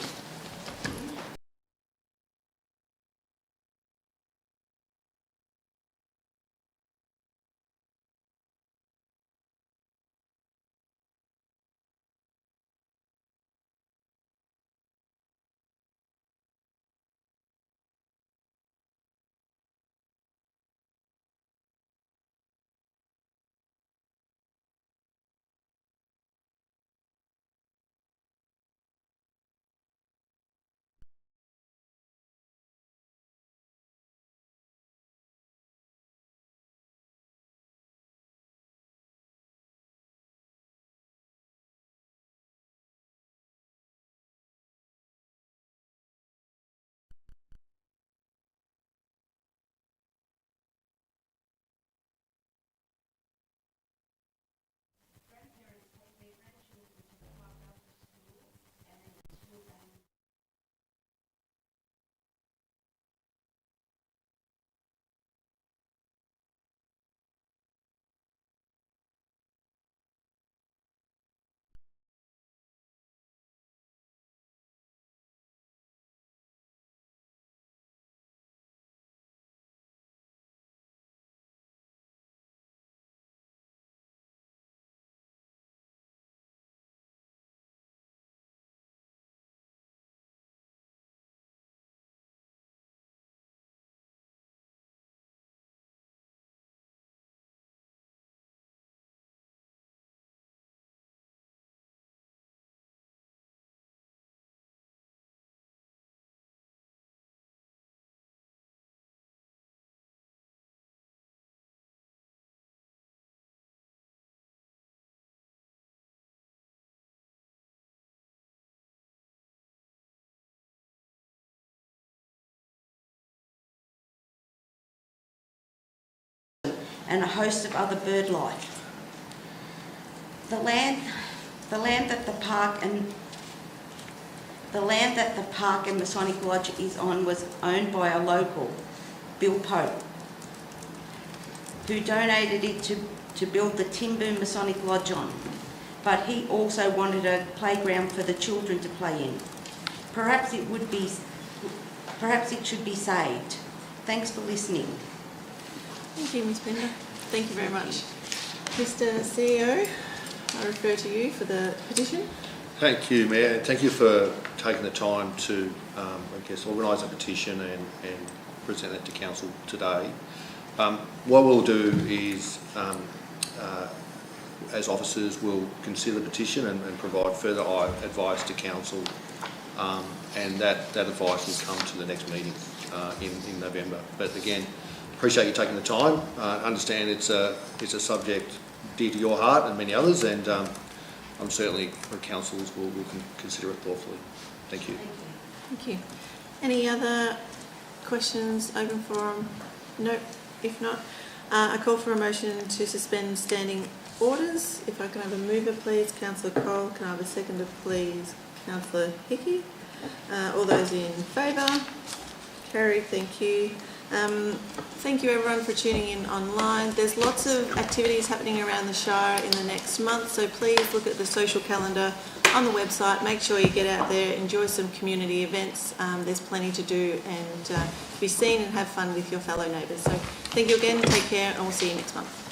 And a host of other bird life. The land that the park and The land that the park and Masonic Lodge is on was owned by a local, Bill Pope, who donated it to build the tin boom Masonic Lodge on. But he also wanted a playground for the children to play in. Perhaps it should be saved. Thanks for listening. Thank you, Ms. Pender. Thank you very much. Mr. CEO, I refer to you for the petition. Thank you, Mayor, and thank you for taking the time to, organise a petition and present it to Council today. What we'll do is, as officers, we'll consider the petition and provide further advice to Council, and that advice will come to the next meeting in November. But again, appreciate you taking the time. Understand it's a subject dear to your heart and many others, and I'm certainly, for councillors, will consider it thoughtfully. Thank you. Thank you. Any other questions? Open forum? No. If not, I call for a motion to suspend standing orders. If I can have a mover, please, Councillor Cole. Can I have a seconder, please, Councillor Hickey? All those in favour? Carried. Thank you. Thank you everyone for tuning in online. There's lots of activities happening around the Shire in the next month, so please look at the social calendar on the website. Make sure you get out there, enjoy some community events. There's plenty to do, and be seen and have fun with your fellow neighbours. So thank you again, take care, and we'll see you next month.